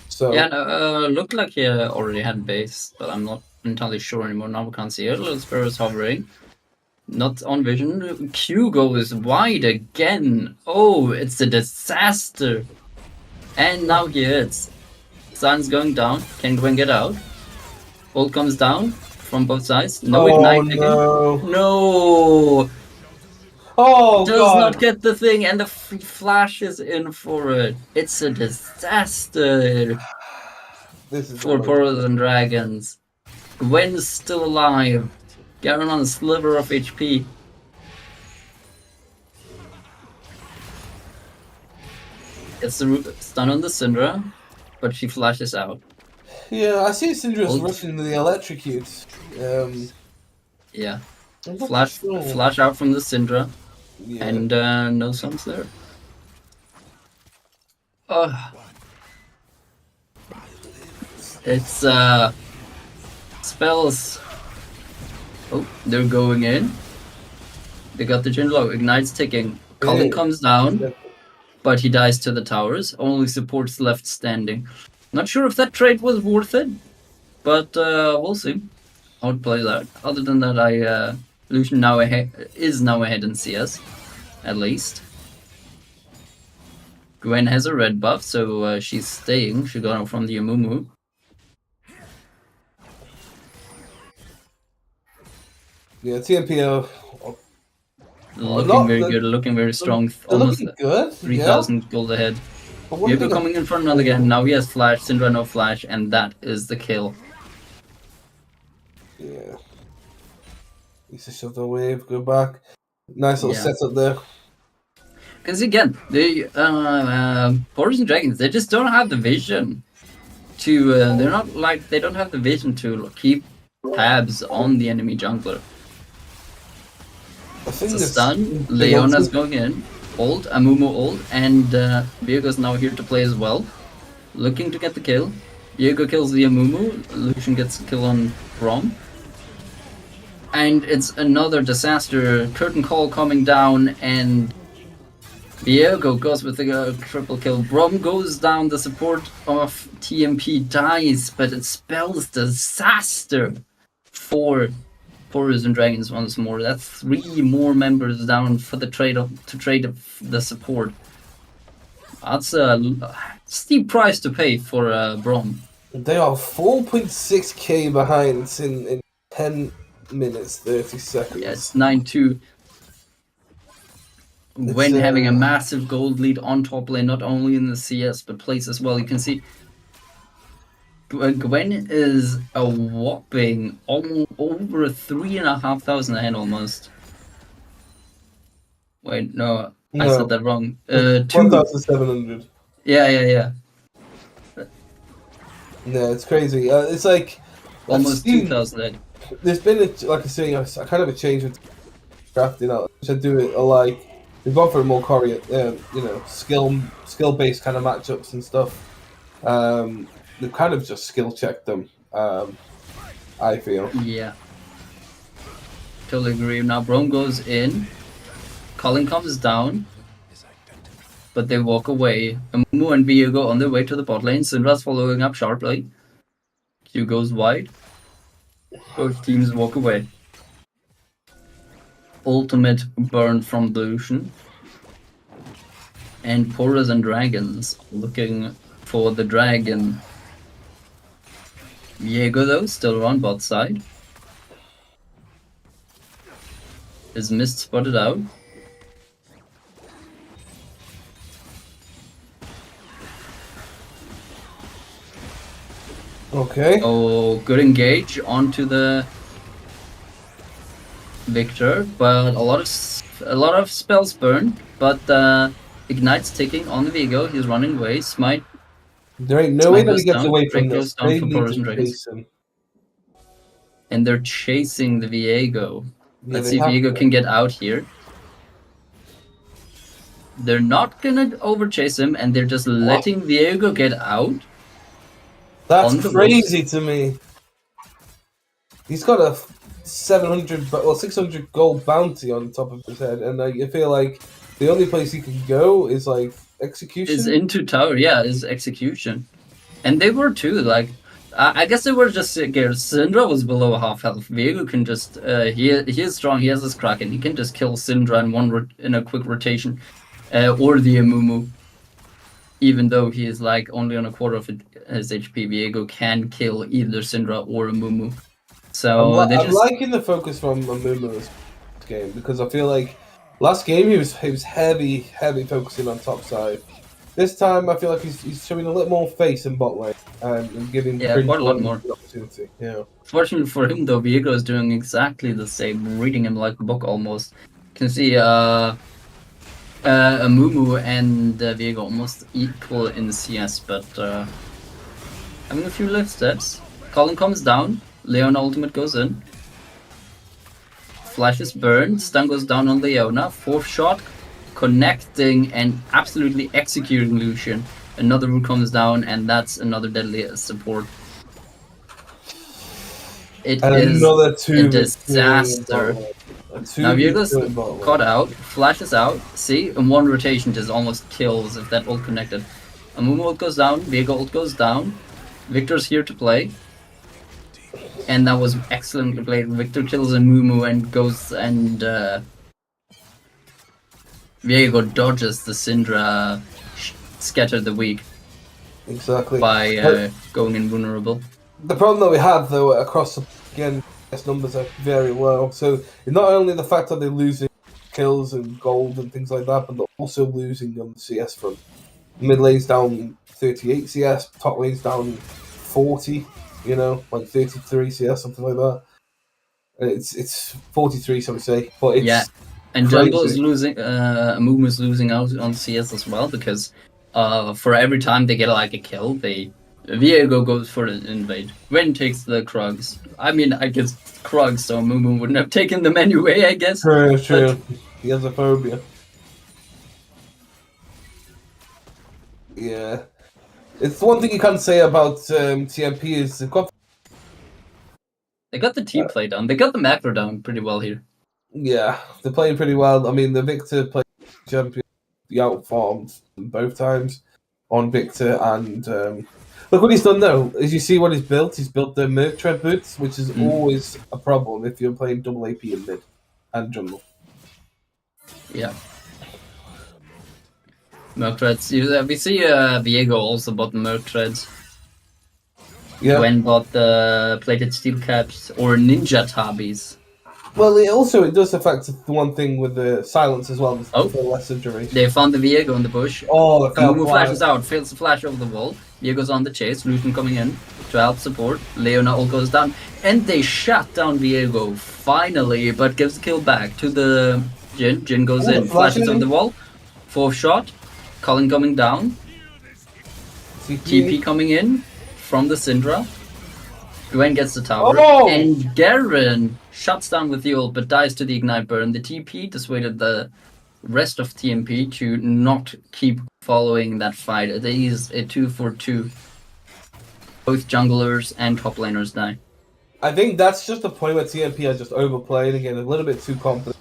So Yeah, no, looked like he already had base, but I'm not entirely sure anymore. Now we can't see it. Little Sparrow is hovering. Not on vision. Q goes wide again. Oh, it's a disaster. And now he hits. Sun's going down. Can Gwen get out? Ult comes down from both sides. No ignite again. no. No! Oh Does god. not get the thing, and the flashes in for it. It's a disaster This is for Portals and Dragons. Gwen's still alive. Garen on a sliver of HP. It's the stun on the Syndra, but she flashes out. Yeah, I see Syndra's rushing the electrocutes. Yeah. Flash out from the Syndra. Yeah. And no sums there. It's spells. Oh, they're going in. They got the Jinlo. Ignite's ticking. Colin comes down, but he dies to the towers. Only supports left standing. Not sure if that trade was worth it, but we'll see how it plays out. Other than that, Lucian is now ahead in CS, at least. Gwen has a red buff, so she's staying. She got it from the Amumu. Yeah, TMP looking very good, looking very strong. Almost good. 3,000 gold ahead. Viego coming in front again. Now he has flash. Syndra no flash, and that is the kill. Yeah. Needs to shove the wave, go back. Nice little setup there. Because again, the Portals and Dragons, they just don't have the vision to. They're not like they don't have the vision to keep tabs on the enemy jungler. It's a stun. Leona's going in. Ult, Amumu ult, and Viego's now here to play as well. Looking to get the kill. Viego kills the Amumu. Lucian gets a kill on Braum. And it's another disaster. Curtain call coming down, and Viego goes with the triple kill. Braum goes down. The support of TMP dies, but it spells disaster for Portals and Dragons once more. That's 3 more members down for the trade the support. That's a steep price to pay for Braum. They are 4.6k behind in 10 minutes 30 seconds. Yeah, it's 9-2. Gwen having a massive gold lead on top lane, not only in the CS but plays as well. You can see Gwen is a whopping over 3,500 ahead almost. Wait, no, I said that wrong. 1,700. Yeah. No, it's crazy. It's like almost 2,000. There's been like I say, a kind of a change with drafting out, which I do it like we've gone for a more skill based kind of matchups and stuff. They've kind of just skill checked them. I feel. Yeah. Totally agree. Now Braum goes in. Colin comes down. But they walk away. Amumu and Viego on their way to the bot lane. Syndra's following up sharply. Q goes wide. Both teams walk away. Ultimate burn from Lucian. And Portals and Dragons looking for the dragon. Viego though, still on bot side. Is mist spotted out. Okay. Oh, good engage onto the Victor, but a lot of spells burned. But Ignite's ticking on the Viego. He's running away. Smite. There ain't no way that he gets away from this. They need to chase him. And they're chasing the Viego. Let's see if Viego can get out here. They're not gonna overchase him, and they're just letting Viego get out. That's on the crazy to me. He's got a 700, 600 gold bounty on top of his head, and I feel like the only place he can go is like execution. is into tower. Yeah, is execution, and they were too. Like I guess they were just scared. Syndra was below half health. Viego can just he is strong. He has his Kraken. He can just kill Syndra in a quick rotation, or the Amumu. Even though he is like only on a quarter of his HP, Viego can kill either Syndra or Amumu. So I'm liking the focus from Amumu this game because I feel like last game he was heavy focusing on top side. This time I feel like he's showing a little more face in bot lane and giving quite a lot more the opportunity. Yeah. Fortunately for him though, Viego is doing exactly the same, reading him like a book almost. You can see Amumu and Viego almost equal in CS, but having a few lift steps. Colin comes down, Leona ultimate goes in. Flash is burned, stun goes down on Leona, 4th shot, connecting and absolutely executing Lucian. Another root comes down, and that's another deadly support. It is another a disaster. Now Viego's caught out, flashes out, see, in one rotation just almost kills if that ult connected. Amumu ult goes down, Viego ult goes down, Victor's here to play. And that was excellently played. Victor kills Amumu and goes and Viego dodges the Syndra Scatter the Weak. Exactly. By going invulnerable. The problem that we have though across again, CS numbers are very low. So not only the fact that they're losing kills and gold and things like that, but they're also losing on the CS front. Mid lane's down 38 CS, top lane's down 40. You know, like 33 CS, something like that. It's 43, so we say, but it's and crazy. jungle is losing. Amumu is losing out on CS as well because for every time they get like a kill, Viego goes for an invade. Wen takes the Krugs. I mean, I guess Krugs, so Amumu wouldn't have taken them anyway, I guess. True. He has a phobia. Yeah. It's one thing you can't say about TMP is they got the team play down. They got the macro down pretty well here. Yeah, they're playing pretty well. I mean, the Victor played champion, the outformed both times on Victor, and look what he's done though. As you see what he's built the Merc Tread boots, which is always a problem if you're playing double AP in mid and jungle. Yeah. Merc Treads. We see Viego also bought Merc Treads. Yeah. When bought the plated steel caps or ninja tabis. Well, it does affect the one thing with the silence as well. For lesser duration. They found the Viego in the bush. Oh, Amumu flashes out, fails to flash over the wall. Viego's on the chase, Lucian coming in to help support. Leona all goes down, and they shut down Viego finally, but gives the kill back to the Jhin. Jhin goes in, flashes on the wall. 4th shot. Colin coming down. TP coming in from the Syndra. Gwen gets the tower. And Garen shuts down with the ult but dies to the Ignite Burn. The TP dissuaded the rest of TMP to not keep following that fight. It is a 2-for-2. Both junglers and top laners die. I think that's just the point where TMP are just overplaying again, a little bit too confident.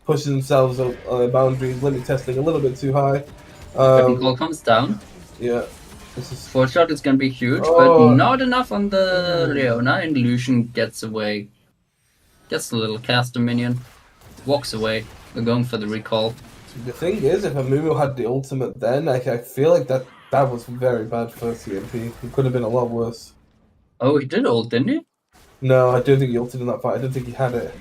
Pushing themselves on boundaries, limit testing a little bit too high. Call comes down. Yeah. 4th shot is going to be huge, but not enough on the Leona, and Lucian gets away. Gets a little caster minion. Walks away. We're going for the recall. The thing is, if Amumu had the ultimate then, I feel like that was very bad for TMP. It could have been a lot worse. Oh, he did ult, didn't he? No, I don't think he ulted in that fight. I don't think he had it.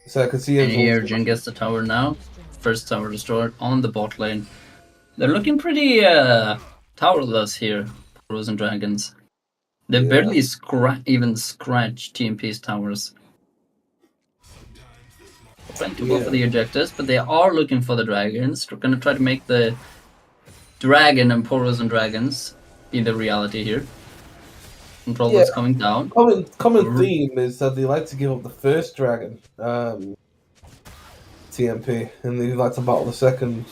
So I could see him. And here, Jhin gets the tower now. First tower destroyed on the bot lane. They're looking pretty towerless here, Heroes and Dragons. They barely even scratch TMP's towers. Trying to go for the ejectors, but they are looking for the dragons. They're going to try to make the dragon and Poros and Dragons be the reality here. Control is coming down. Common theme is that they like to give up the first dragon, TMP, and they like to battle the second.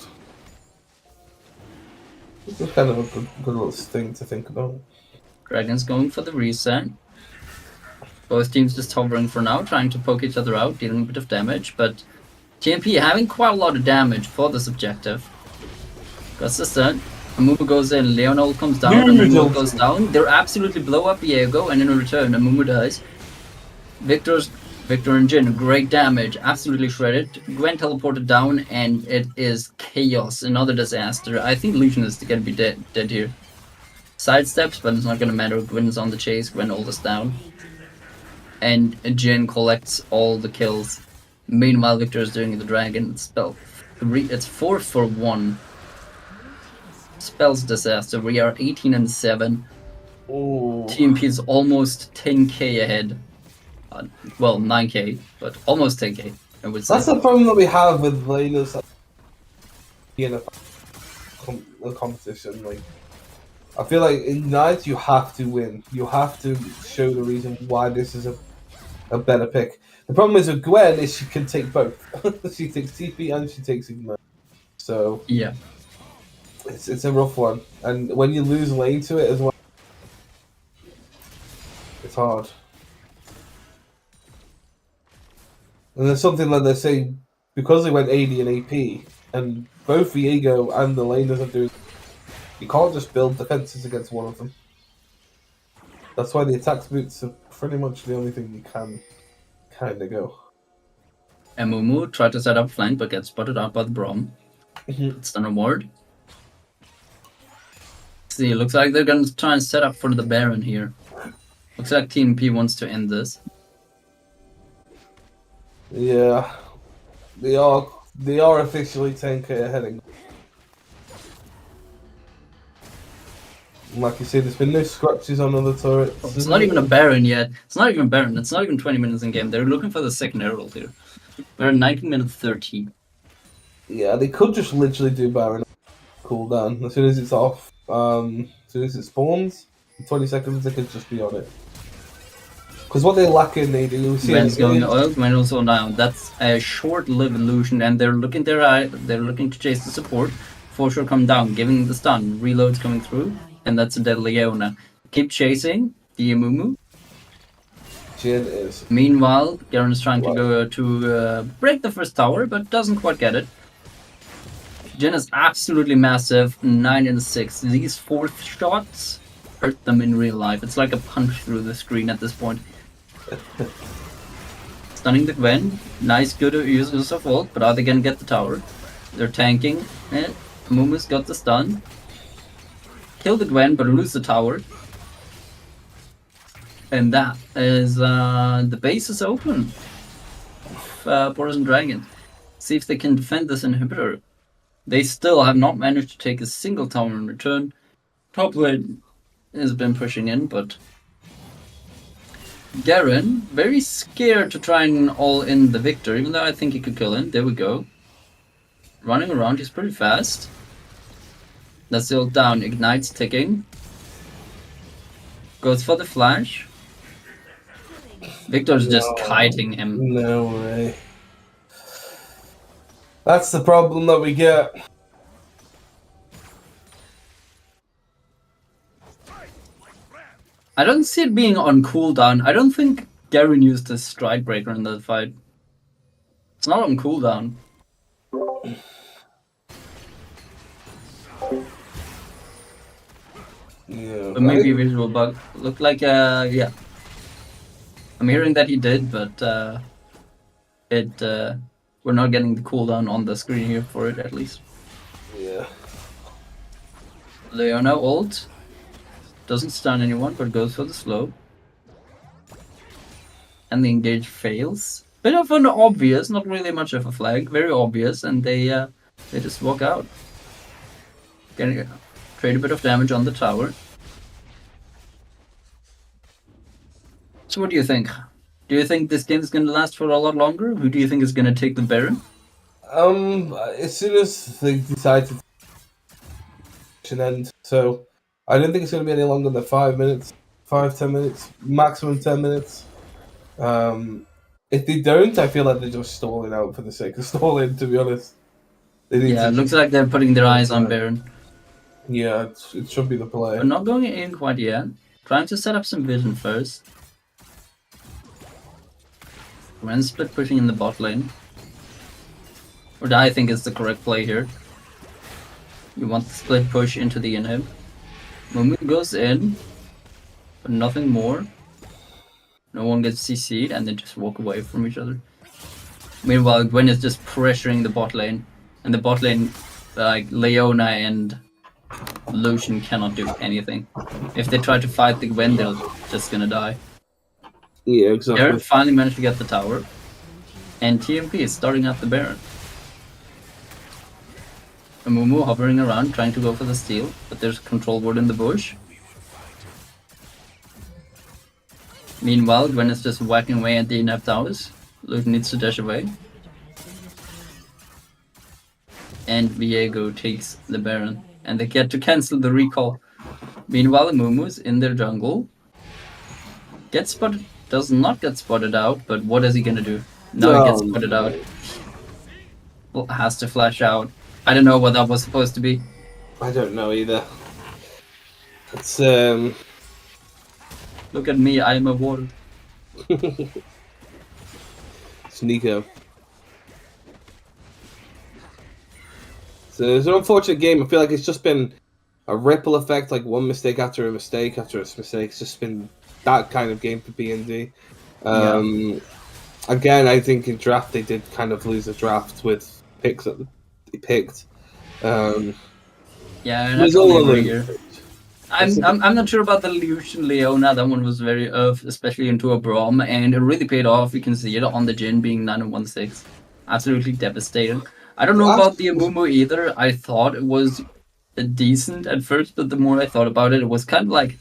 It's kind of a good little thing to think about. Dragon's going for the reset. Both teams just hovering for now, trying to poke each other out, dealing a bit of damage, but TMP having quite a lot of damage for this objective. Got the stun. Amumu goes in, Leonel comes down, Amumu goes down. They absolutely blow up Viego, and in return, Amumu dies. Victor and Jin, great damage, absolutely shredded. Gwen teleported down, and it is chaos, another disaster. I think Lucian is going to be dead here. Sidesteps, but it's not going to matter. Gwen is on the chase, Gwen ult is down. And Jin collects all the kills. Meanwhile, Victor is doing the dragon spell. It's 4 for 1. Spells disaster. We are 18 and 7. Ooh. TMP is almost 10k ahead. Well, 9k, but almost 10k. I would say. That's the problem that we have with laners in a competition. Like, I feel like in Knights you have to win. You have to show the reason why this is a better pick. The problem is with Gwen is she can take both. She takes TP and she takes Ignition. So yeah, it's a rough one. And when you lose lane to it as well, it's hard. And there's something like they say, because they went AD and AP, and both Viego and the laners are doing, you can't just build defenses against one of them. That's why the attack boots are pretty much the only thing you can kind of go. Amumu tried to set up flank, but gets spotted out by the Braum. It's done a ward. See, looks like they're going to try and set up for the Baron here. Looks like Team P wants to end this. Yeah, they are officially 10k ahead. Like you said, there's been no scratches on other turrets. It's not even a Baron yet. It's not even Baron. It's not even 20 minutes in game. They're looking for the second herald here. We're at 19 minutes 30. Yeah, they could just literally do Baron cooldown. As soon as it's off, as soon as it spawns, 20 seconds, they could just be on it. Because what they lack in AD, you see Gwen's going oil, Gwen also down. That's a short-lived illusion, and they're looking to chase the support. For sure come down, giving the stun. Reloads coming through, and that's a dead Leona. Keep chasing the Amumu. Jin is. Meanwhile, Garen is trying to go to break the first tower, but doesn't quite get it. Jin is absolutely massive, 9 and 6. These fourth shots hurt them in real life. It's like a punch through the screen at this point. Stunning the Gwen. Nice, good use of ult, but are they gonna get the tower? They're tanking it. Mumu's got the stun. Kill the Gwen, but lose the tower. And that is the base is open. Boris and Dragon. See if they can defend this inhibitor. They still have not managed to take a single tower in return. Top lane has been pushing in, but Garen, very scared to try and all in the Victor, even though I think he could kill him. There we go. Running around, he's pretty fast. That's the ult down, ignites ticking. Goes for the flash. Victor's just kiting him. No way. That's the problem that we get. I don't see it being on cooldown. I don't think Garen used his stride breaker in that fight. It's not on cooldown. Yeah. But maybe a visual bug. Looked like, yeah. I'm hearing that he did, but we're not getting the cooldown on the screen here for it, at least. Yeah. Leona ult. Doesn't stun anyone, but goes for the slow. And the engage fails. Bit of an obvious, not really much of a flag, very obvious, and they just walk out. Gonna trade a bit of damage on the tower. So what do you think? Do you think this game is going to last for a lot longer? Who do you think is going to take the Baron? As soon as they decide to end, so I don't think it's going to be any longer than 5 minutes, 5-10 minutes, maximum 10 minutes. If they don't, I feel like they're just stalling out for the sake of stalling. To be honest, Yeah, it looks like they're putting their eyes on Baron. Yeah, it should be the play. But not going in quite yet. Trying to set up some vision first. Gwen split pushing in the bot lane. Which I think is the correct play here. You want the split push into the inhib. Mumu goes in, but nothing more. No one gets CC'd and they just walk away from each other. Meanwhile, Gwen is just pressuring the bot lane. And the bot lane, like Leona and Lucian cannot do anything. If they try to fight the Gwen, they're just gonna die. Yeah, exactly. Garrett finally managed to get the tower. And TMP is starting up the Baron. Mumu hovering around, trying to go for the steal, but there's a control ward in the bush. Meanwhile, Gwen is just whacking away at the inap towers. Luke needs to dash away. And Viego takes the Baron. And they get to cancel the recall. Meanwhile, Mumu's in their jungle. Gets spotted, does not get spotted out, but what is he gonna do? Now he gets spotted out. Well, has to flash out. I don't know what that was supposed to be. I don't know either. It's Look at me, I am a wall. It's Nico. So it's an unfortunate game. I feel like it's just been a ripple effect, like one mistake after a mistake after a mistake. It's just been that kind of game for B&D. Again, I think in draft they did kind of lose a draft with picks that they picked. Yeah, it was all over here. I'm not sure about the Lucian Leona. That one was very especially into a Braum, and it really paid off. You can see it on the Jhin being 9-1-6. Absolutely devastating. I don't know about the Amumu either. I thought it was decent at first, but the more I thought about it, it was kind of like,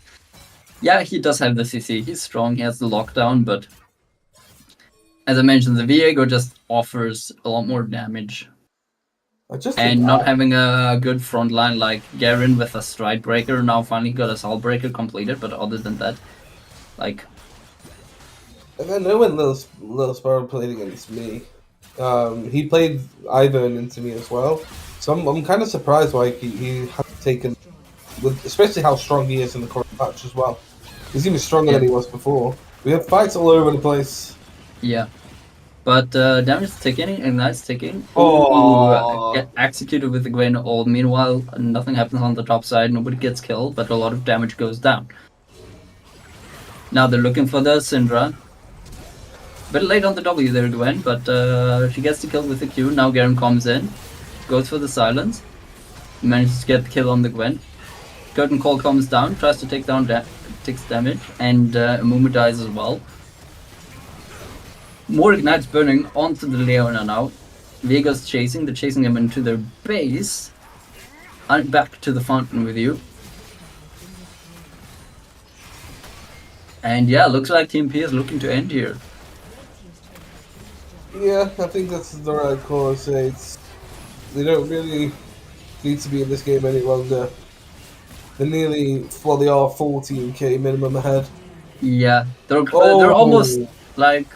yeah, he does have the CC. He's strong. He has the lockdown, but as I mentioned, the Viego just offers a lot more damage. And not having a good front line like Garen with a Stride Breaker, now finally got a Soul Breaker completed, but other than that, like... And I know when Little Sparrow played against me, he played Ivern into me as well, so I'm kind of surprised why he hasn't taken, especially how strong he is in the current match as well. He's even stronger than he was before. We have fights all over the place. Yeah. But damage is ticking, Ignite's ticking. Get executed with the Gwen ult. Meanwhile, nothing happens on the top side, nobody gets killed, but a lot of damage goes down. Now they're looking for the Syndra. Bit late on the W there, Gwen, but she gets the kill with the Q. Now Garen comes in, goes for the silence, manages to get the kill on the Gwen. Curtain Call comes down, tries to take down takes damage, and Mumu dies as well. More Ignites burning onto the Leona now. Viego's chasing, they're chasing him into their base. I'm back to the fountain with you. And yeah, looks like TMP is looking to end here. Yeah, I think that's the right call to say. They don't really need to be in this game any longer. They're nearly, well, they are 14k minimum ahead. Yeah, they're almost like...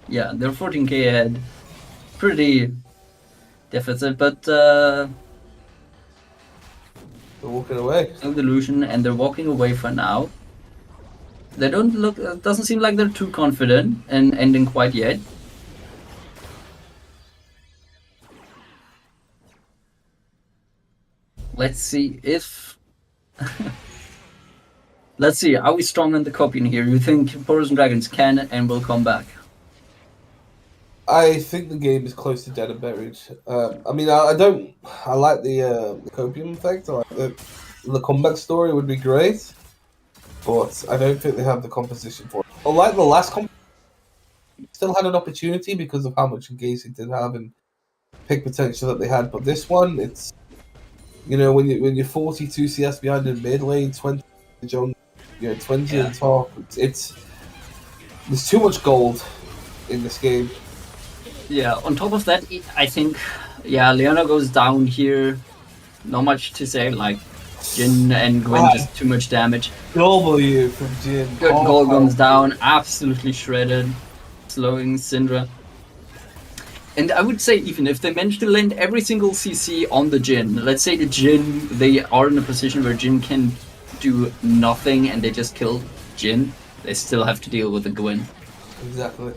Yeah, they're 14k ahead. Pretty deficit, but they're walking away. No delusion, and they're walking away for now. They don't look. It doesn't seem like they're too confident in ending quite yet. Let's see if. Let's see. Are we strong on the copying here? You think Poison Dragons can and will come back? I think the game is close to dead and buried. I mean, I like the copium effect. I like the comeback story would be great, but I don't think they have the composition for it. Unlike the last still had an opportunity because of how much engagement they did have and pick potential that they had. But this one, it's, you know, when you're 42 CS behind in mid lane, 20 in the jungle, 20 on top. There's too much gold in this game. Yeah, on top of that, I think, Leona goes down here. Not much to say, like, Jhin and Gwen just too much damage. W from Jhin. Good goal comes down, absolutely shredded, slowing Syndra. And I would say, even if they manage to land every single CC on the Jin, let's say the Jin, they are in a position where Jin can do nothing and they just kill Jin, they still have to deal with the Gwen. Exactly.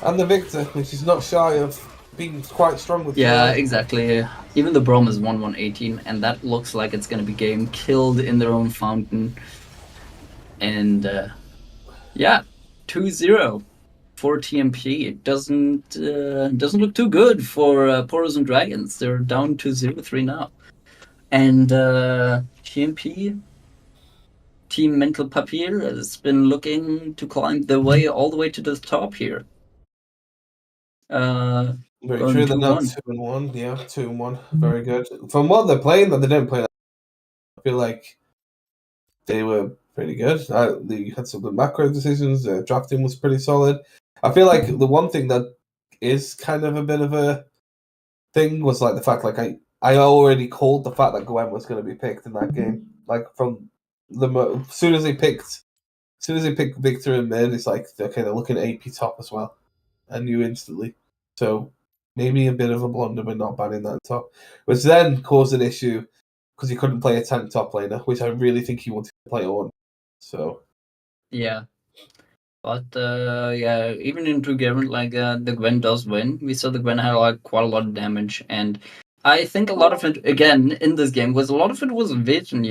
And the Victor, which is not shy of being quite strong with Yeah, Troy. exactly. Even the Brom is 1-1-18, and that looks like it's going to be game killed in their own fountain. And yeah, 2-0 for TMP. It doesn't look too good for Poros and Dragons. They're down to 0-3 now. And TMP, Team Mental Papier, has been looking to climb their way all the way to the top here. Very Going true. They're now 2-1. 2-1. Yeah, 2-1. Very good. From what they're playing, that they don't play. I feel like they were pretty good. They had some good macro decisions. Drafting was pretty solid. I feel like the one thing that is kind of a bit of a thing was like the fact, like I already called the fact that Gwen was going to be picked in that game. Like from as soon as they picked Victor and mid, it's like okay, they're looking at AP top as well. I knew instantly. So maybe a bit of a blunder, but not banning that top, which then caused an issue because he couldn't play a tank top laner, which I really think he wanted to play on. So Yeah. But yeah, even in True Garen, like the Gwen does win. We saw the Gwen had like quite a lot of damage, and I think a lot of it, again, in this game, was a lot of it was vision.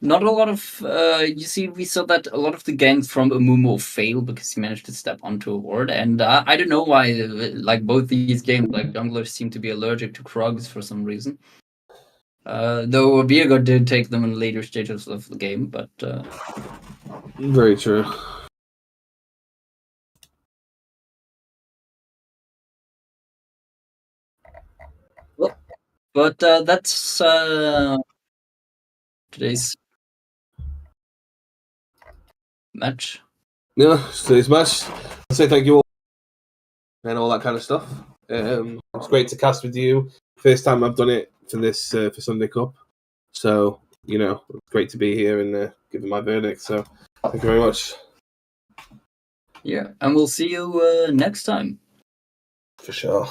Not a lot of. You see, we saw that a lot of the ganks from Umumo fail because he managed to step onto a ward, and I don't know why. Like both these games, like junglers seem to be allergic to Krugs for some reason. Though Viego did take them in later stages of the game, but Very true. that's today's match. Yeah, today's match. I'll say thank you all and all that kind of stuff. It's great to cast with you. First time I've done it for this for Sunday Cup, so it's great to be here and giving my verdict. So thank you very much. Yeah, and we'll see you next time. for sure.